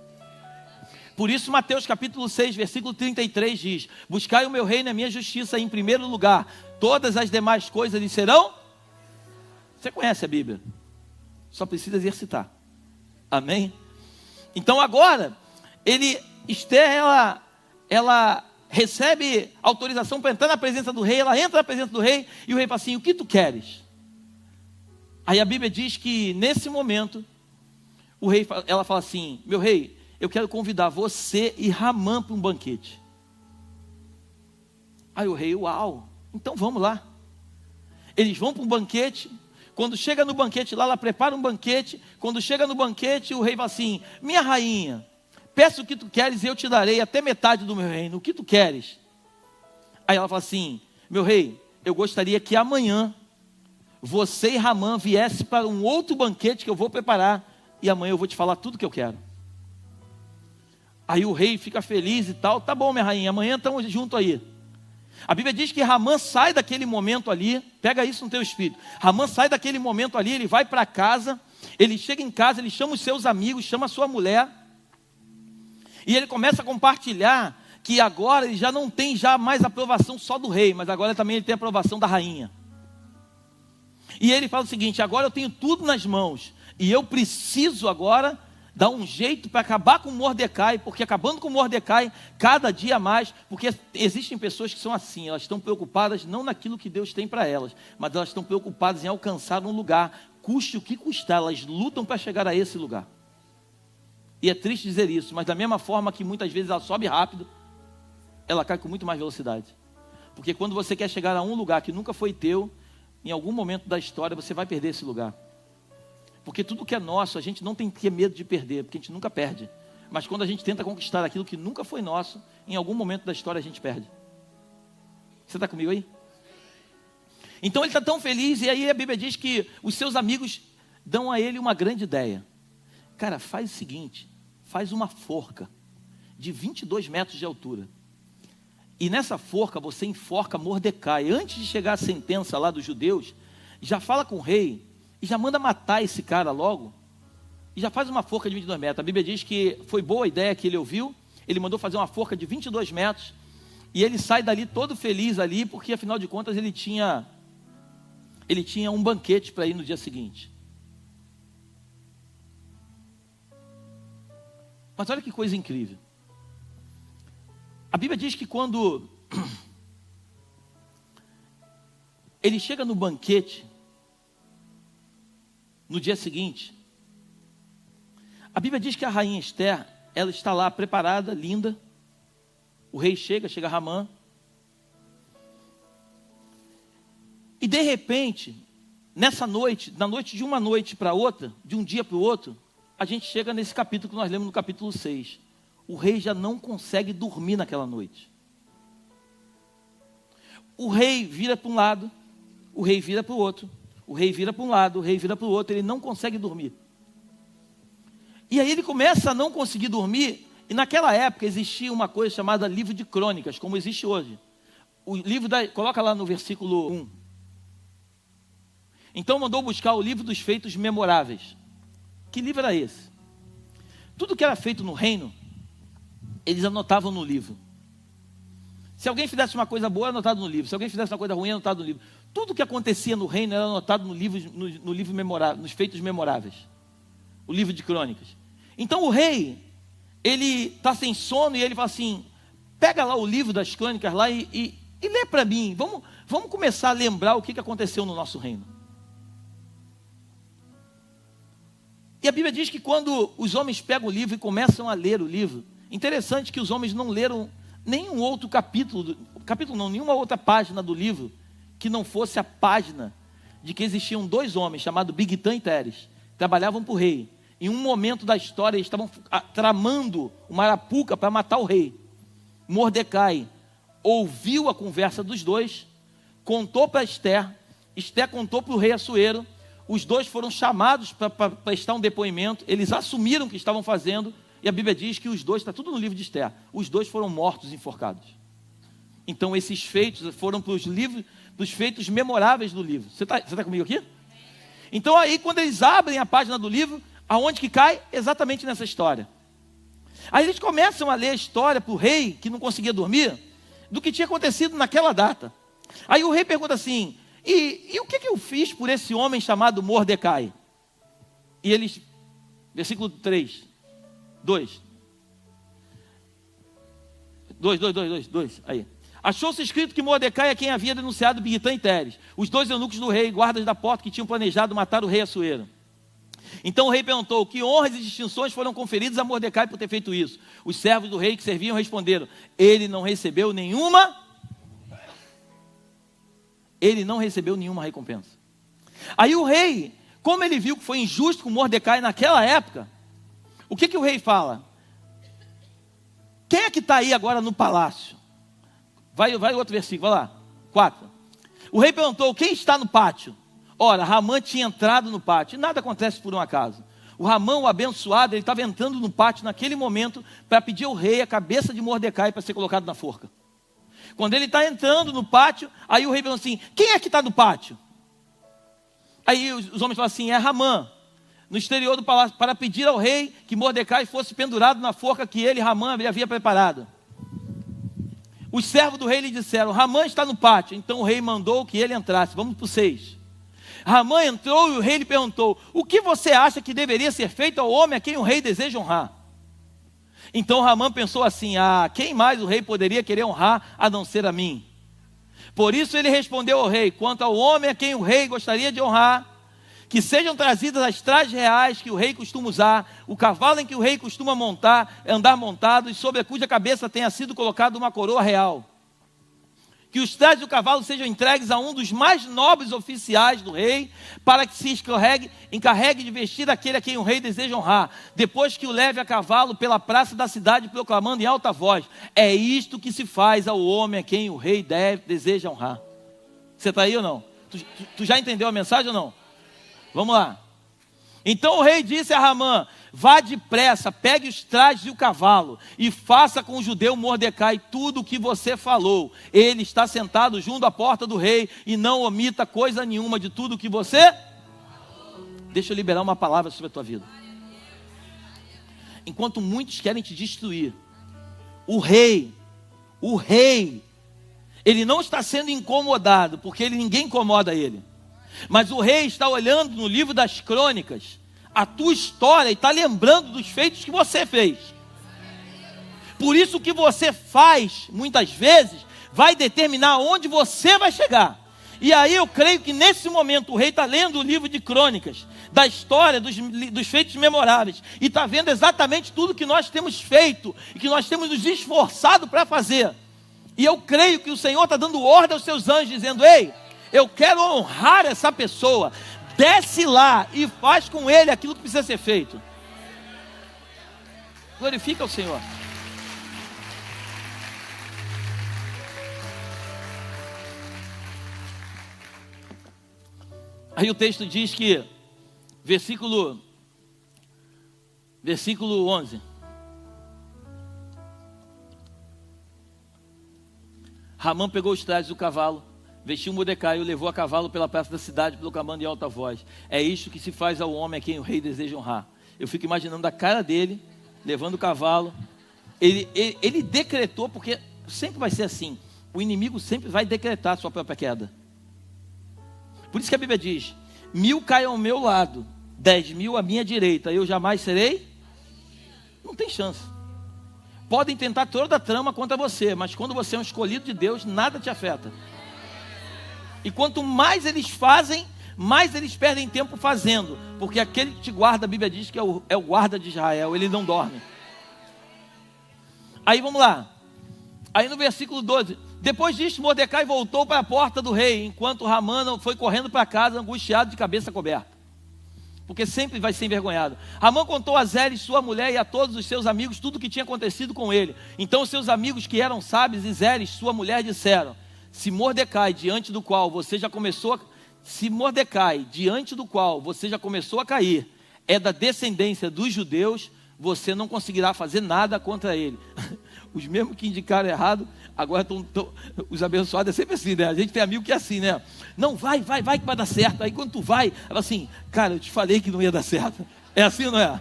Por isso, Mateus capítulo 6, versículo 33 diz: buscai o meu reino e a minha justiça em primeiro lugar, todas as demais coisas lhe serão. Você conhece a Bíblia, só precisa exercitar. Amém? Então agora, Esther, ela recebe autorização para entrar na presença do rei. Ela entra na presença do rei e o rei fala assim: o que tu queres? Aí a Bíblia diz que nesse momento ela fala assim: meu rei, eu quero convidar você e Ramã para um banquete. Aí o rei: uau, então vamos lá. Eles vão para um banquete. Quando chega no banquete lá, ela prepara um banquete. Quando chega no banquete, o rei fala assim: minha rainha, peça o que tu queres e eu te darei até metade do meu reino. O que tu queres? Aí ela fala assim: meu rei, eu gostaria que amanhã você e Ramã viessem para um outro banquete que eu vou preparar. E amanhã eu vou te falar tudo que eu quero. Aí o rei fica feliz e tal. Tá bom, minha rainha, amanhã estamos juntos aí. A Bíblia diz que Ramã sai daquele momento ali. Pega isso no teu espírito. Ramã sai daquele momento ali, ele vai para casa. Ele chega em casa, ele chama os seus amigos, chama a sua mulher. E ele começa a compartilhar que agora ele já não tem mais aprovação só do rei, mas agora também ele tem a aprovação da rainha. E ele fala o seguinte: agora eu tenho tudo nas mãos, e eu preciso agora dar um jeito para acabar com Mordecai, porque acabando com Mordecai, cada dia mais, porque existem pessoas que são assim, elas estão preocupadas não naquilo que Deus tem para elas, mas elas estão preocupadas em alcançar um lugar, custe o que custar, elas lutam para chegar a esse lugar. E é triste dizer isso, mas da mesma forma que muitas vezes ela sobe rápido, ela cai com muito mais velocidade. Porque quando você quer chegar a um lugar que nunca foi teu, em algum momento da história você vai perder esse lugar. Porque tudo que é nosso, a gente não tem que ter medo de perder, porque a gente nunca perde. Mas quando a gente tenta conquistar aquilo que nunca foi nosso, em algum momento da história a gente perde. Você está comigo aí? Então ele está tão feliz, e aí a Bíblia diz que os seus amigos dão a ele uma grande ideia. Cara, faz o seguinte, faz uma forca de 22 metros de altura. E nessa forca você enforca Mordecai. Antes de chegar a sentença lá dos judeus, já fala com o rei e já manda matar esse cara logo. E já faz uma forca de 22 metros. A Bíblia diz que foi boa a ideia que ele ouviu. Ele mandou fazer uma forca de 22 metros. E ele sai dali todo feliz ali, porque afinal de contas ele tinha um banquete para ir no dia seguinte. Mas olha que coisa incrível. A Bíblia diz que quando ele chega no banquete, no dia seguinte, a Bíblia diz que a rainha Esther, ela está lá preparada, linda. O rei chega Ramã. E de repente, nessa noite, na noite de uma noite para outra, de um dia para o outro, a gente chega nesse capítulo que nós lemos no capítulo 6. O rei já não consegue dormir naquela noite. O rei vira para um lado, o rei vira para o outro, o rei vira para um lado, o rei vira para o outro, ele não consegue dormir. E aí ele começa a não conseguir dormir, e naquela época existia uma coisa chamada livro de crônicas, como existe hoje. O livro coloca lá no versículo 1. Então mandou buscar o livro dos feitos memoráveis. Que livro era esse? Tudo que era feito no reino, eles anotavam no livro. Se alguém fizesse uma coisa boa, era anotado no livro. Se alguém fizesse uma coisa ruim, era anotado no livro. Tudo que acontecia no reino era anotado no livro memorável, nos feitos memoráveis. O livro de crônicas. Então o rei, ele está sem sono e ele fala assim: pega lá o livro das crônicas lá e lê para mim. Vamos começar a lembrar o que aconteceu no nosso reino. E a Bíblia diz que quando os homens pegam o livro e começam a ler o livro, interessante que os homens não leram nenhum outro nenhuma outra página do livro que não fosse a página de que existiam dois homens chamados Bigtan e Teres, trabalhavam para o rei, em um momento da história, eles estavam tramando uma arapuca para matar o rei. Mordecai ouviu a conversa dos dois, contou para Ester, Ester contou para o rei Assuero, os dois foram chamados para prestar um depoimento, eles assumiram o que estavam fazendo, e a Bíblia diz que os dois, está tudo no livro de Ester, os dois foram mortos, enforcados. Então esses feitos foram para os feitos memoráveis do livro. Você tá comigo aqui? Então aí quando eles abrem a página do livro, aonde que cai? Exatamente nessa história. Aí eles começam a ler a história para o rei, que não conseguia dormir, do que tinha acontecido naquela data. Aí o rei pergunta assim, e o que eu fiz por esse homem chamado Mordecai? E eles, versículo 3, 2, aí. Achou-se escrito que Mordecai é quem havia denunciado Bigtã e Teres, os dois eunucos do rei, guardas da porta que tinham planejado matar o rei Assuero. Então o rei perguntou, que honras e distinções foram conferidas a Mordecai por ter feito isso? Os servos do rei que serviam responderam, ele não recebeu nenhuma recompensa. Aí o rei, como ele viu que foi injusto com Mordecai naquela época, o que o rei fala? Quem é que está aí agora no palácio? Vai outro versículo, vai lá, 4. O rei perguntou, quem está no pátio? Ora, Ramã tinha entrado no pátio, e nada acontece por um acaso. O Ramã, o abençoado, ele estava entrando no pátio naquele momento, para pedir ao rei a cabeça de Mordecai para ser colocado na forca. Quando ele está entrando no pátio, aí o rei perguntou assim, quem é que está no pátio? Aí os homens falam assim, é Ramã, no exterior do palácio, para pedir ao rei que Mordecai fosse pendurado na forca que ele, Ramã, havia preparado. Os servos do rei lhe disseram, Ramã está no pátio. Então o rei mandou que ele entrasse. Vamos para o 6. Ramã entrou e o rei lhe perguntou, o que você acha que deveria ser feito ao homem a quem o rei deseja honrar? Então Ramã pensou assim, quem mais o rei poderia querer honrar a não ser a mim? Por isso ele respondeu ao rei, quanto ao homem a quem o rei gostaria de honrar, que sejam trazidas as trajes reais que o rei costuma usar, o cavalo em que o rei costuma andar montado, e sobre a cuja cabeça tenha sido colocada uma coroa real. Que os trajes do cavalo sejam entregues a um dos mais nobres oficiais do rei, para que se encarregue de vestir aquele a quem o rei deseja honrar, depois que o leve a cavalo pela praça da cidade, proclamando em alta voz, é isto que se faz ao homem a quem o rei deseja honrar. Você está aí ou não? Tu já entendeu a mensagem ou não? Vamos lá. Então o rei disse a Ramã, vá depressa, pegue os trajes e o cavalo, e faça com o judeu Mordecai tudo o que você falou. Ele está sentado junto à porta do rei, e não omita coisa nenhuma de tudo o que você... Deixa eu liberar uma palavra sobre a tua vida. Enquanto muitos querem te destruir, o rei, ele não está sendo incomodado, porque ninguém incomoda ele. Mas o rei está olhando no livro das crônicas a tua história e está lembrando dos feitos que você fez. Por isso o que você faz, muitas vezes, vai determinar onde você vai chegar. E aí eu creio que nesse momento o rei está lendo o livro de crônicas, da história, dos feitos memoráveis, e está vendo exatamente tudo que nós temos feito, e que nós temos nos esforçado para fazer. E eu creio que o Senhor está dando ordem aos seus anjos, dizendo, ei, eu quero honrar essa pessoa, desce lá e faz com ele aquilo que precisa ser feito. Glorifica o Senhor. Aí o texto diz que, versículo 11. Ramã pegou os trajes do cavalo, vestiu Mordecai e o levou a cavalo pela praça da cidade, proclamando em alta voz, é isto que se faz ao homem a quem o rei deseja honrar. Eu fico imaginando a cara dele, levando o cavalo. Ele decretou, porque sempre vai ser assim, o inimigo sempre vai decretar a sua própria queda. Por isso que a Bíblia diz, 1000 caem ao meu lado, 10.000 à minha direita, eu jamais serei? Não tem chance. Podem tentar toda a trama contra você, mas quando você é um escolhido de Deus, nada te afeta. E quanto mais eles fazem, mais eles perdem tempo fazendo. Porque aquele que te guarda, a Bíblia diz que é o guarda de Israel, ele não dorme. Aí vamos lá. Aí no versículo 12. Depois disso, Mordecai voltou para a porta do rei, enquanto Ramã foi correndo para casa, angustiado de cabeça coberta. porque sempre vai ser envergonhado. Ramã contou a Zeres, sua mulher, e a todos os seus amigos tudo o que tinha acontecido com ele. Então os seus amigos que eram sábios e Zeres, sua mulher, disseram: se Mordecai, diante do qual você já começou a cair, é da descendência dos judeus, você não conseguirá fazer nada contra ele. Os mesmos que indicaram errado, agora estão os abençoados, é sempre assim, né? A gente tem amigo que é assim, né? Não, vai que vai dar certo. Aí quando tu vai, ela assim, cara, eu te falei que não ia dar certo. É assim ou não é?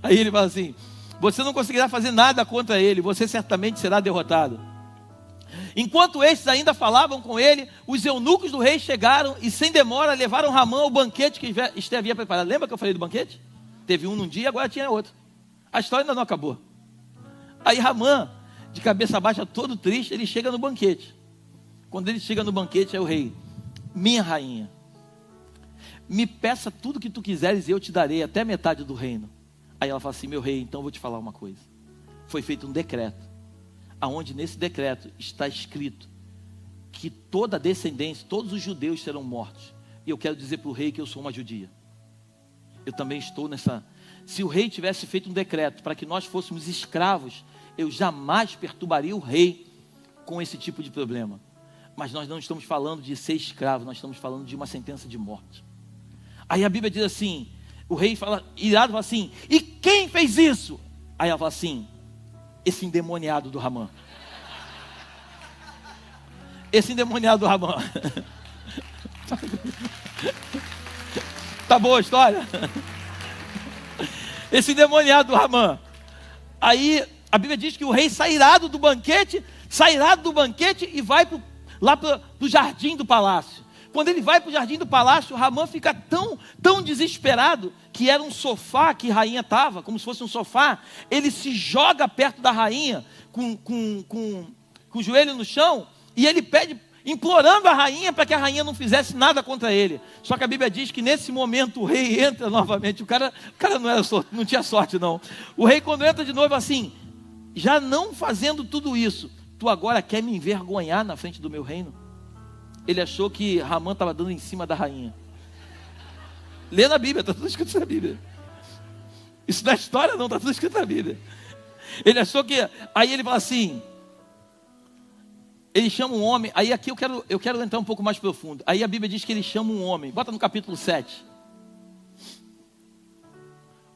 Aí ele fala assim, você não conseguirá fazer nada contra ele, você certamente será derrotado. Enquanto estes ainda falavam com ele, os eunucos do rei chegaram e sem demora levaram Ramã ao banquete que Esté havia preparado. Lembra que eu falei do banquete? Teve um num dia, agora tinha outro. A história ainda não acabou. Aí Ramã, de cabeça baixa, todo triste, ele chega no banquete. Quando ele chega no banquete, é o rei: minha rainha, me peça tudo que tu quiseres e eu te darei, até metade do reino. Aí ela fala assim: meu rei, então eu vou te falar uma coisa. Foi feito um decreto, aonde nesse decreto está escrito que toda a descendência, todos os judeus serão mortos. E eu quero dizer para o rei que eu sou uma judia. Eu também estou nessa... Se o rei tivesse feito um decreto para que nós fôssemos escravos, eu jamais perturbaria o rei com esse tipo de problema. Mas nós não estamos falando de ser escravo, nós estamos falando de uma sentença de morte. Aí a Bíblia diz assim, o rei fala, irado, fala assim: e quem fez isso? Aí ela fala assim: esse endemoniado do Ramã. Esse endemoniado do Ramã. Tá boa a história? Esse endemoniado do Ramã. Aí a Bíblia diz que o rei sai irado do banquete e vai lá para o jardim do palácio. Quando ele vai para o jardim do palácio, Ramã fica tão desesperado, que era um sofá que a rainha estava, como se fosse um sofá. Ele se joga perto da rainha, com o joelho no chão, e ele pede, implorando a rainha para que a rainha não fizesse nada contra ele. Só que a Bíblia diz que nesse momento o rei entra novamente. O cara não tinha sorte não. O rei, quando entra de novo, assim, já não fazendo tudo isso, tu agora quer me envergonhar na frente do meu reino? Ele achou que Ramã estava dando em cima da rainha. Lê na Bíblia, está tudo escrito na Bíblia. Isso não é história não, está tudo escrito na Bíblia. Ele achou que... Aí ele fala assim... Ele chama um homem... Aí aqui eu quero entrar um pouco mais profundo. Aí a Bíblia diz que ele chama um homem. Bota no capítulo 7.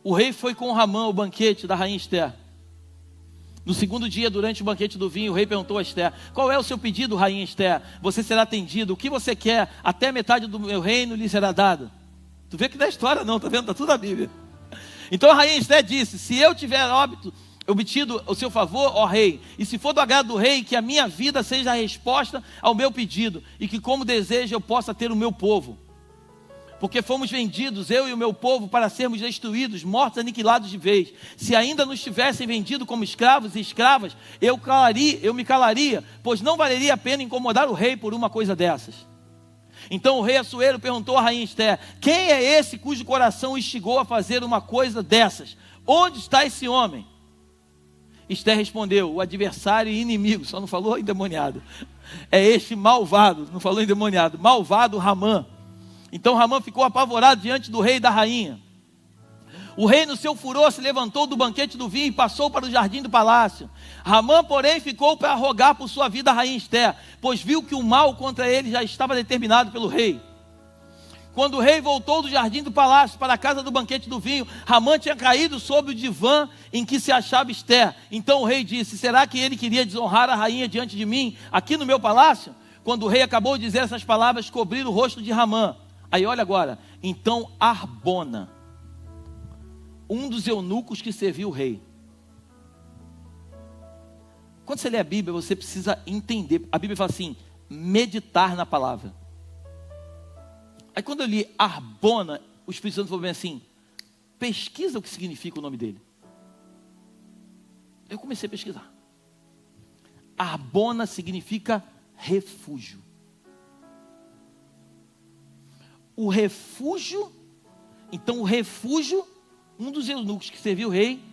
O rei foi com Ramã ao banquete da rainha Esté. No segundo dia, durante o banquete do vinho, o rei perguntou a Esté: qual é o seu pedido, rainha Esté? Você será atendido. O que você quer? Até metade do meu reino lhe será dado. Tu vê que não é história não, tá vendo? Está tudo na Bíblia. Então a rainha Esté disse: se eu tiver obtido o seu favor, ó rei, e se for do agrado do rei, que a minha vida seja a resposta ao meu pedido, e que como desejo eu possa ter o meu povo. Porque fomos vendidos, eu e o meu povo, para sermos destruídos, mortos, aniquilados de vez. Se ainda nos tivessem vendido como escravos e escravas, eu me calaria, pois não valeria a pena incomodar o rei por uma coisa dessas. Então o rei Assuero perguntou à rainha Esté: quem é esse cujo coração instigou a fazer uma coisa dessas? Onde está esse homem? Esté respondeu: o adversário e inimigo, só não falou endemoniado. É este malvado, não falou endemoniado, malvado Ramã. Então Ramã ficou apavorado diante do rei e da rainha. O rei, no seu furor, se levantou do banquete do vinho e passou para o jardim do palácio. Ramã, porém, ficou para rogar por sua vida a rainha Esté, pois viu que o mal contra ele já estava determinado pelo rei. Quando o rei voltou do jardim do palácio para a casa do banquete do vinho, Ramã tinha caído sobre o divã em que se achava Esté. Então o rei disse: será que ele queria desonrar a rainha diante de mim, aqui no meu palácio? Quando o rei acabou de dizer essas palavras, cobriram o rosto de Ramã. Aí olha agora, então Arbona, um dos eunucos que serviu o rei. Quando você lê a Bíblia, você precisa entender. A Bíblia fala assim: meditar na palavra. Aí quando eu li Arbona, o Espírito Santo falou bem assim: pesquisa o que significa o nome dele. Eu comecei a pesquisar. Arbona significa refúgio. O refúgio, então o refúgio, um dos eunucos que serviu o rei,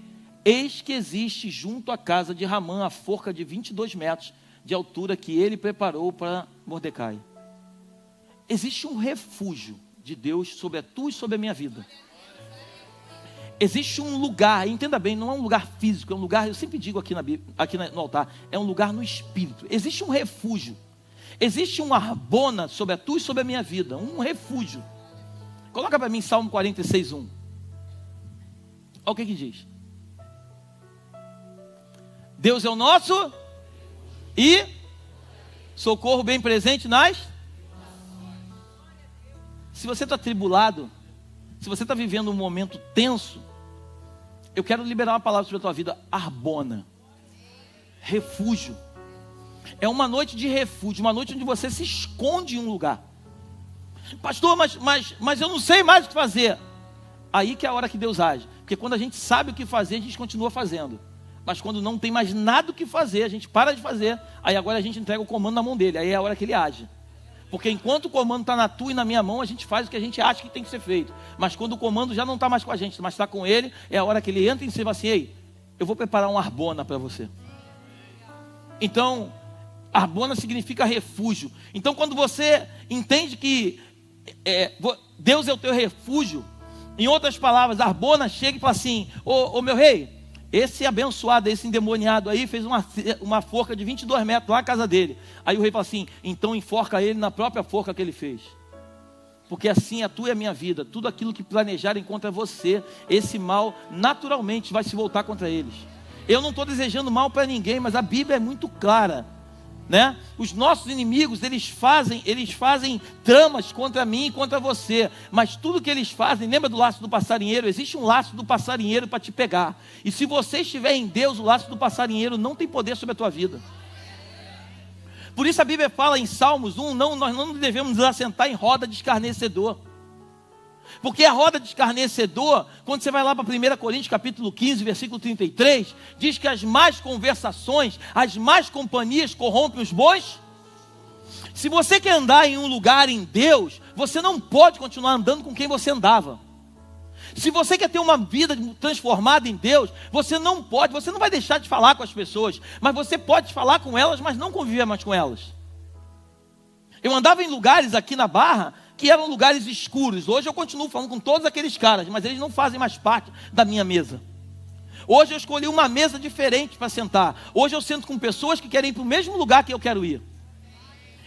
eis que existe junto à casa de Ramã a forca de 22 metros de altura que ele preparou para Mordecai. Existe um refúgio de Deus sobre a tua e sobre a minha vida. Existe um lugar, entenda bem, não é um lugar físico, é um lugar, eu sempre digo aqui, no altar, é um lugar no espírito. Existe um refúgio, existe um arbona sobre a tua e sobre a minha vida, um refúgio. Coloca para mim Salmo 46:1. Olha o que diz. Deus é o nosso e socorro bem presente nas... Se você está atribulado, se você está vivendo um momento tenso, eu quero liberar uma palavra sobre a tua vida. Arbona, refúgio. É uma noite de refúgio, uma noite onde você se esconde em um lugar. Pastor, mas eu não sei mais o que fazer. Aí que é a hora que Deus age. Porque quando a gente sabe o que fazer, a gente continua fazendo. Mas quando não tem mais nada o que fazer, a gente para de fazer. Aí agora a gente entrega o comando na mão dele. Aí é a hora que ele age. Porque enquanto o comando está na tua e na minha mão, a gente faz o que a gente acha que tem que ser feito. Mas quando o comando já não está mais com a gente, mas está com ele, é a hora que ele entra em cima assim: ei, eu vou preparar um arbona para você. Então, arbona significa refúgio. Então quando você entende que Deus é o teu refúgio, em outras palavras, arbona chega e fala assim: ô meu rei, esse abençoado, esse endemoniado aí fez uma forca de 22 metros lá na casa dele. Aí o rei fala assim: então enforca ele na própria forca que ele fez. Porque assim é a tua e a minha vida. Tudo aquilo que planejarem contra você, esse mal naturalmente vai se voltar contra eles. Eu não estou desejando mal para ninguém, mas a Bíblia é muito clara, né? Os nossos inimigos, eles fazem tramas contra mim e contra você, mas tudo que eles fazem, lembra do laço do passarinheiro? Existe um laço do passarinheiro para te pegar, e se você estiver em Deus, o laço do passarinheiro não tem poder sobre a tua vida. Por isso a Bíblia fala em Salmos 1, nós não devemos nos assentar em roda de escarnecedor. Porque a roda de escarnecedor, quando você vai lá para 1 Coríntios capítulo 15, versículo 33, diz que as más conversações, as más companhias corrompem os bons. Se você quer andar em um lugar em Deus, você não pode continuar andando com quem você andava. Se você quer ter uma vida transformada em Deus, você não vai deixar de falar com as pessoas, mas você pode falar com elas, mas não conviver mais com elas. Eu andava em lugares aqui na Barra que eram lugares escuros. Hoje eu continuo falando com todos aqueles caras, mas eles não fazem mais parte da minha mesa. Hoje eu escolhi uma mesa diferente para sentar. Hoje eu sento com pessoas que querem ir para o mesmo lugar que eu quero ir.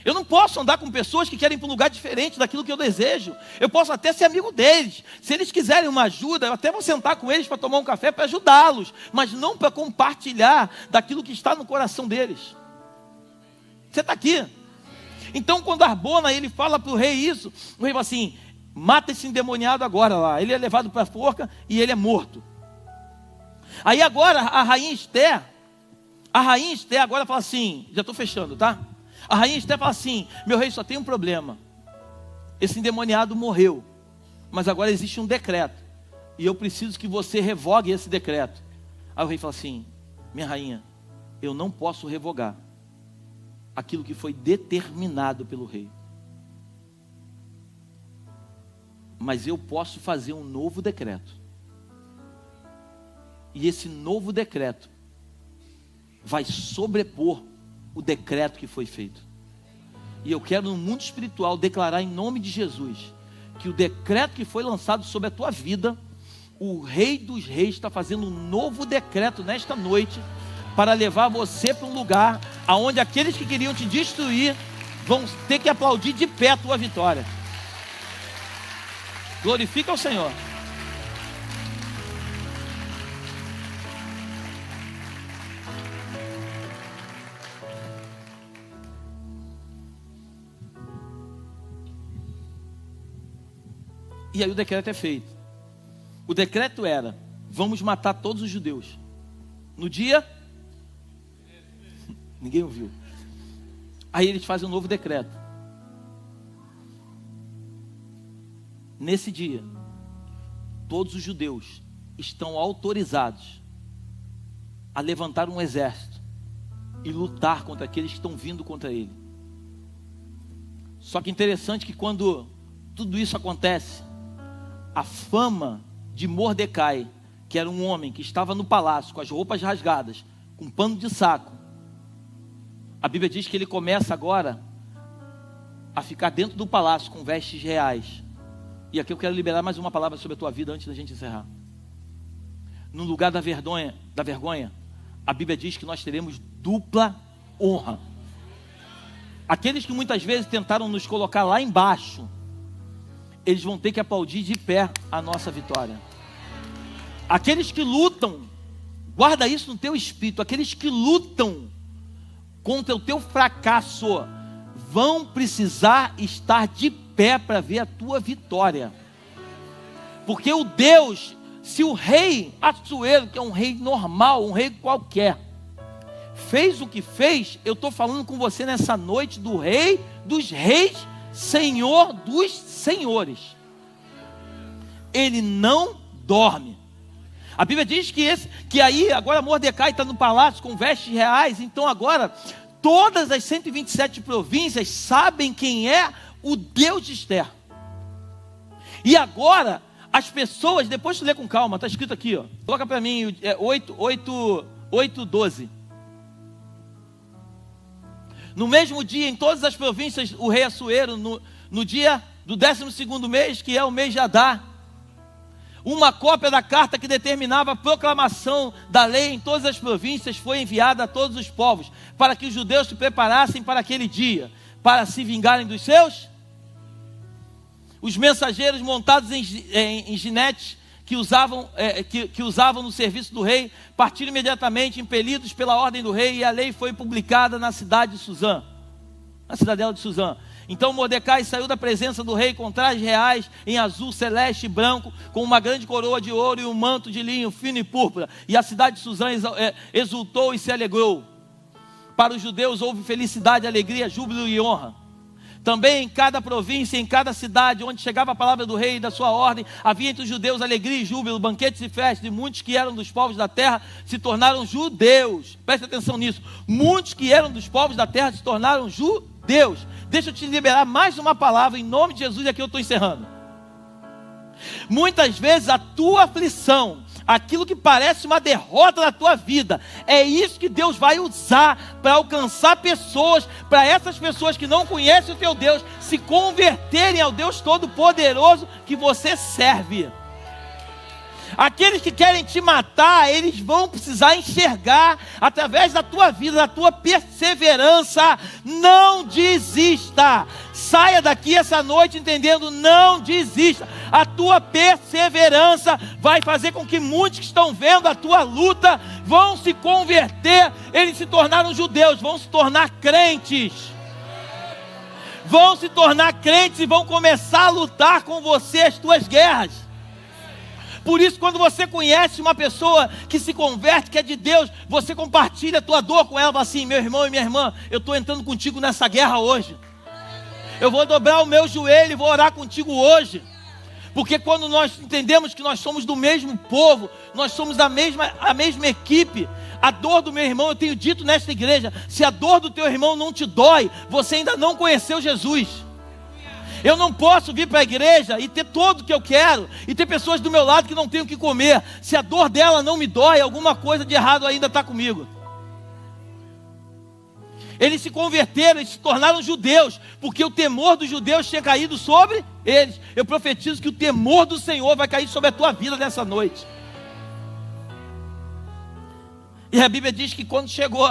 Eu não posso andar com pessoas que querem ir para um lugar diferente daquilo que eu desejo. Eu posso até ser amigo deles. Se eles quiserem uma ajuda, eu até vou sentar com eles para tomar um café, para ajudá-los, mas não para compartilhar daquilo que está no coração deles. Você está aqui? Então quando Arbona, ele fala para o rei isso, o rei fala assim: mata esse endemoniado agora lá. Ele é levado para a forca e ele é morto. Aí agora a rainha Esther agora fala assim, já estou fechando, tá? A rainha Esther fala assim: meu rei, só tem um problema. Esse endemoniado morreu, mas agora existe um decreto, e eu preciso que você revogue esse decreto. Aí o rei fala assim: minha rainha, eu não posso revogar aquilo que foi determinado pelo rei, mas eu posso fazer um novo decreto, e esse novo decreto vai sobrepor o decreto que foi feito. E eu quero no mundo espiritual declarar em nome de Jesus que o decreto que foi lançado sobre a tua vida, o Rei dos Reis está fazendo um novo decreto nesta noite, para levar você para um lugar aonde aqueles que queriam te destruir vão ter que aplaudir de pé a tua vitória. Glorifica o Senhor. E aí o decreto é feito. O decreto era: vamos matar todos os judeus. No dia... Ninguém ouviu. Aí eles fazem um novo decreto. Nesse dia, todos os judeus estão autorizados a levantar um exército e lutar contra aqueles que estão vindo contra ele. Só que interessante que quando tudo isso acontece, a fama de Mordecai, que era um homem que estava no palácio com as roupas rasgadas, com um pano de saco, a Bíblia diz que ele começa agora a ficar dentro do palácio com vestes reais. E aqui eu quero liberar mais uma palavra sobre a tua vida antes da gente encerrar. No lugar da vergonha, a Bíblia diz que nós teremos dupla honra. Aqueles que muitas vezes tentaram nos colocar lá embaixo, eles vão ter que aplaudir de pé a nossa vitória. Aqueles que lutam, guarda isso no teu espírito, aqueles que lutam contra o teu fracasso, vão precisar estar de pé para ver a tua vitória. Porque o Deus, se o rei Assuero, que é um rei normal, um rei qualquer, fez o que fez, eu estou falando com você nessa noite do Rei dos Reis, Senhor dos Senhores. Ele não dorme. A Bíblia diz que aí agora Mordecai está no palácio com vestes reais. Então agora todas as 127 províncias sabem quem é o Deus de Esther. E agora as pessoas, depois tu lê com calma, está escrito aqui, ó, coloca para mim 8:12. No mesmo dia, em todas as províncias, o rei Assuero, no dia do 12º mês, que é o mês de Adar, uma cópia da carta que determinava a proclamação da lei em todas as províncias foi enviada a todos os povos, para que os judeus se preparassem para aquele dia, para se vingarem dos seus. Os mensageiros montados em ginetes que usavam no serviço do rei, partiram imediatamente, impelidos pela ordem do rei, e a lei foi publicada na cidade de Suzã, na cidadela de Suzã. Então Mordecai saiu da presença do rei com trajes reais em azul, celeste e branco, com uma grande coroa de ouro e um manto de linho fino e púrpura. E a cidade de Suzã exultou e se alegrou. Para os judeus houve felicidade, alegria, júbilo e honra. Também em cada província, em cada cidade, onde chegava a palavra do rei e da sua ordem, havia entre os judeus alegria e júbilo, banquetes e festas, e muitos que eram dos povos da terra se tornaram judeus. Preste atenção nisso. Muitos que eram dos povos da terra se tornaram judeus. Deixa eu te liberar mais uma palavra em nome de Jesus, e aqui eu estou encerrando. Muitas vezes a tua aflição, aquilo que parece uma derrota na tua vida, é isso que Deus vai usar para alcançar pessoas, para essas pessoas que não conhecem o teu Deus, se converterem ao Deus Todo-Poderoso que você serve. Aqueles que querem te matar, eles vão precisar enxergar através da tua vida, da tua perseverança. Não desista. Saia daqui essa noite entendendo, não desista. A tua perseverança vai fazer com que muitos que estão vendo a tua luta vão se converter. Eles se tornaram judeus, vão se tornar crentes. Vão se tornar crentes e vão começar a lutar com você as tuas guerras. Por isso, quando você conhece uma pessoa que se converte, que é de Deus, você compartilha a tua dor com ela, fala assim: meu irmão e minha irmã, eu estou entrando contigo nessa guerra hoje. Eu vou dobrar o meu joelho e vou orar contigo hoje. Porque quando nós entendemos que nós somos do mesmo povo, nós somos a mesma equipe, a dor do meu irmão, eu tenho dito nesta igreja, se a dor do teu irmão não te dói, você ainda não conheceu Jesus. Eu não posso vir para a igreja e ter tudo o que eu quero, e ter pessoas do meu lado que não têm o que comer. Se a dor dela não me dói, alguma coisa de errado ainda está comigo. Eles se converteram, eles se tornaram judeus, porque o temor dos judeus tinha caído sobre eles. Eu profetizo que o temor do Senhor vai cair sobre a tua vida nessa noite. E a Bíblia diz que quando chegou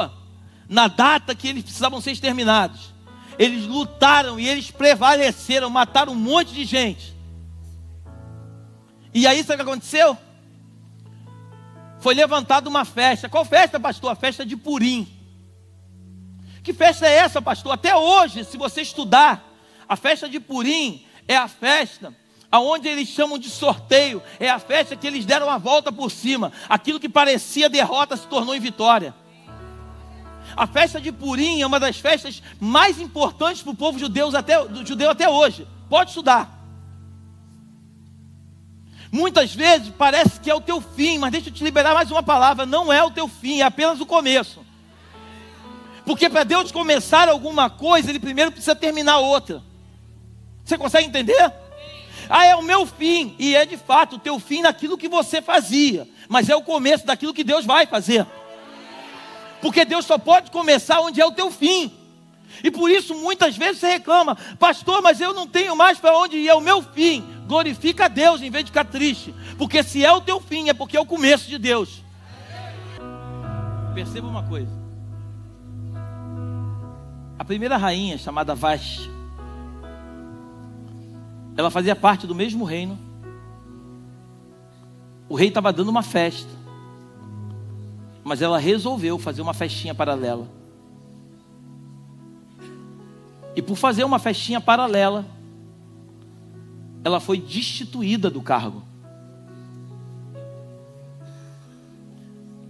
na data que eles precisavam ser exterminados, eles lutaram e eles prevaleceram, mataram um monte de gente. E aí sabe o que aconteceu? Foi levantada uma festa. Qual festa, pastor? A festa de Purim. Que festa é essa, pastor? Até hoje, se você estudar, a festa de Purim é a festa aonde eles chamam de sorteio. É a festa que eles deram a volta por cima. Aquilo que parecia derrota se tornou em vitória. A festa de Purim é uma das festas mais importantes para o povo judeu até hoje. Pode estudar. Muitas vezes parece que é o teu fim, mas deixa eu te liberar mais uma palavra. Não é o teu fim, é apenas o começo. Porque para Deus começar alguma coisa, Ele primeiro precisa terminar outra. Você consegue entender? Ah, é o meu fim. E é de fato o teu fim naquilo que você fazia, mas é o começo daquilo que Deus vai fazer. Porque Deus só pode começar onde é o teu fim. E por isso muitas vezes você reclama: pastor, mas eu não tenho mais para onde ir, é o meu fim. glorifica a Deus em vez de ficar triste, porque se é o teu fim, é porque é o começo de Deus. Perceba uma coisa: a primeira rainha, chamada Vasti, ela fazia parte do mesmo reino. O rei estava dando uma festa, mas ela resolveu fazer uma festinha paralela. E por fazer uma festinha paralela, ela foi destituída do cargo.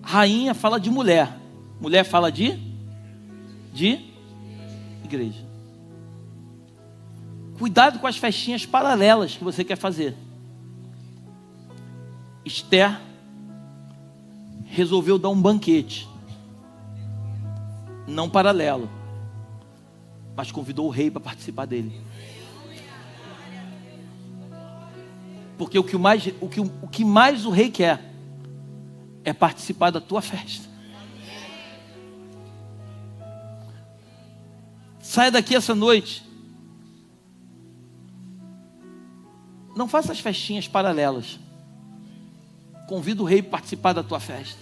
Rainha fala de mulher, mulher fala de igreja. Cuidado com as festinhas paralelas que você quer fazer. Esther resolveu dar um banquete, não paralelo, mas convidou o rei para participar dele. Porque o que mais o rei quer é participar da tua festa. Saia daqui essa noite. Não faça as festinhas paralelas. Convida o rei para participar da tua festa.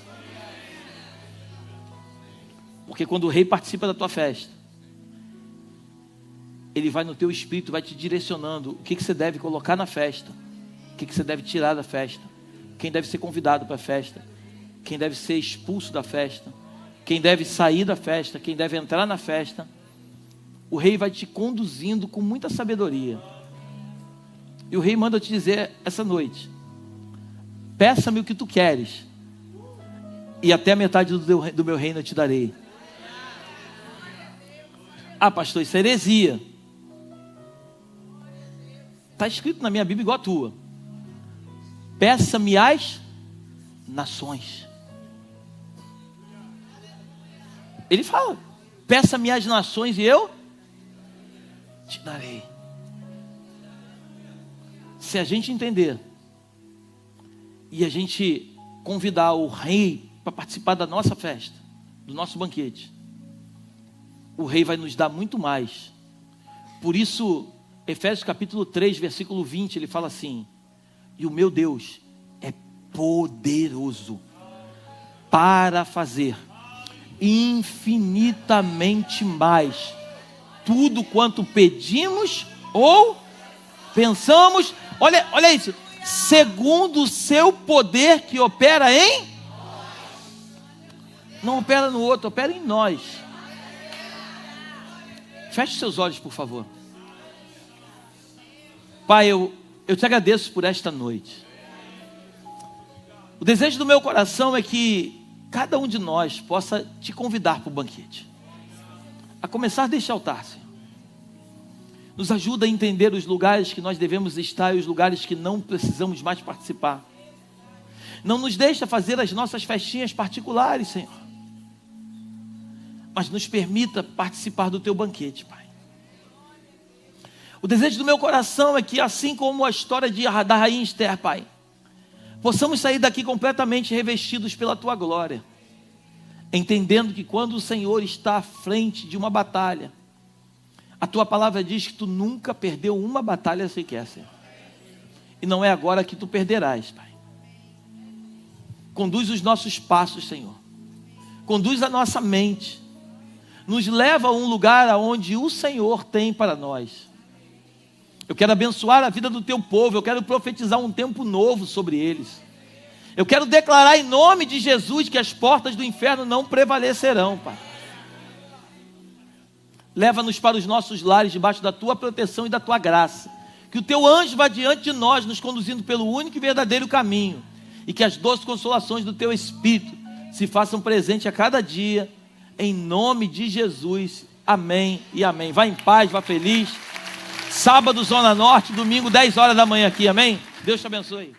Porque quando o rei participa da tua festa, ele vai no teu espírito, vai te direcionando o que você deve colocar na festa, o que você deve tirar da festa, quem deve ser convidado para a festa, quem deve ser expulso da festa, quem deve sair da festa, quem deve entrar na festa. O rei vai te conduzindo com muita sabedoria. E o rei manda te dizer essa noite: peça-me o que tu queres, e até a metade do meu reino eu te darei. Ah, pastor, isso é heresia. Está escrito na minha Bíblia igual a tua. Peça-me as nações. Ele fala: peça-me as nações e eu te darei. Se a gente entender e a gente convidar o rei para participar da nossa festa, do nosso banquete, o rei vai nos dar muito mais. Por isso, Efésios capítulo 3, versículo 20, ele fala assim: e o meu Deus é poderoso para fazer infinitamente mais, tudo quanto pedimos ou pensamos. Olha isso: segundo o seu poder que opera em... Não opera no outro, opera em nós. Feche seus olhos, por favor. Pai, eu te agradeço por esta noite. O desejo do meu coração é que cada um de nós possa te convidar para o banquete. A começar deste altar, Senhor. Nos ajuda a entender os lugares que nós devemos estar e os lugares que não precisamos mais participar. Não nos deixa fazer as nossas festinhas particulares, Senhor, mas nos permita participar do teu banquete, Pai. O desejo do meu coração é que, assim como a história da rainha Esther, Pai, possamos sair daqui completamente revestidos pela tua glória, entendendo que quando o Senhor está à frente de uma batalha, a tua palavra diz que tu nunca perdeu uma batalha sequer, Senhor. E não é agora que tu perderás, Pai. Conduz os nossos passos, Senhor. Conduz a nossa mente. Nos leva a um lugar onde o Senhor tem para nós. Eu quero abençoar a vida do teu povo. Eu quero profetizar um tempo novo sobre eles. Eu quero declarar em nome de Jesus que as portas do inferno não prevalecerão, Pai. Leva-nos para os nossos lares debaixo da tua proteção e da tua graça. Que o teu anjo vá diante de nós, nos conduzindo pelo único e verdadeiro caminho. E que as doces consolações do teu Espírito se façam presente a cada dia. Em nome de Jesus. Amém e amém. Vá em paz, vá feliz. Sábado, Zona Norte, domingo, 10 horas da manhã aqui. Amém? Deus te abençoe.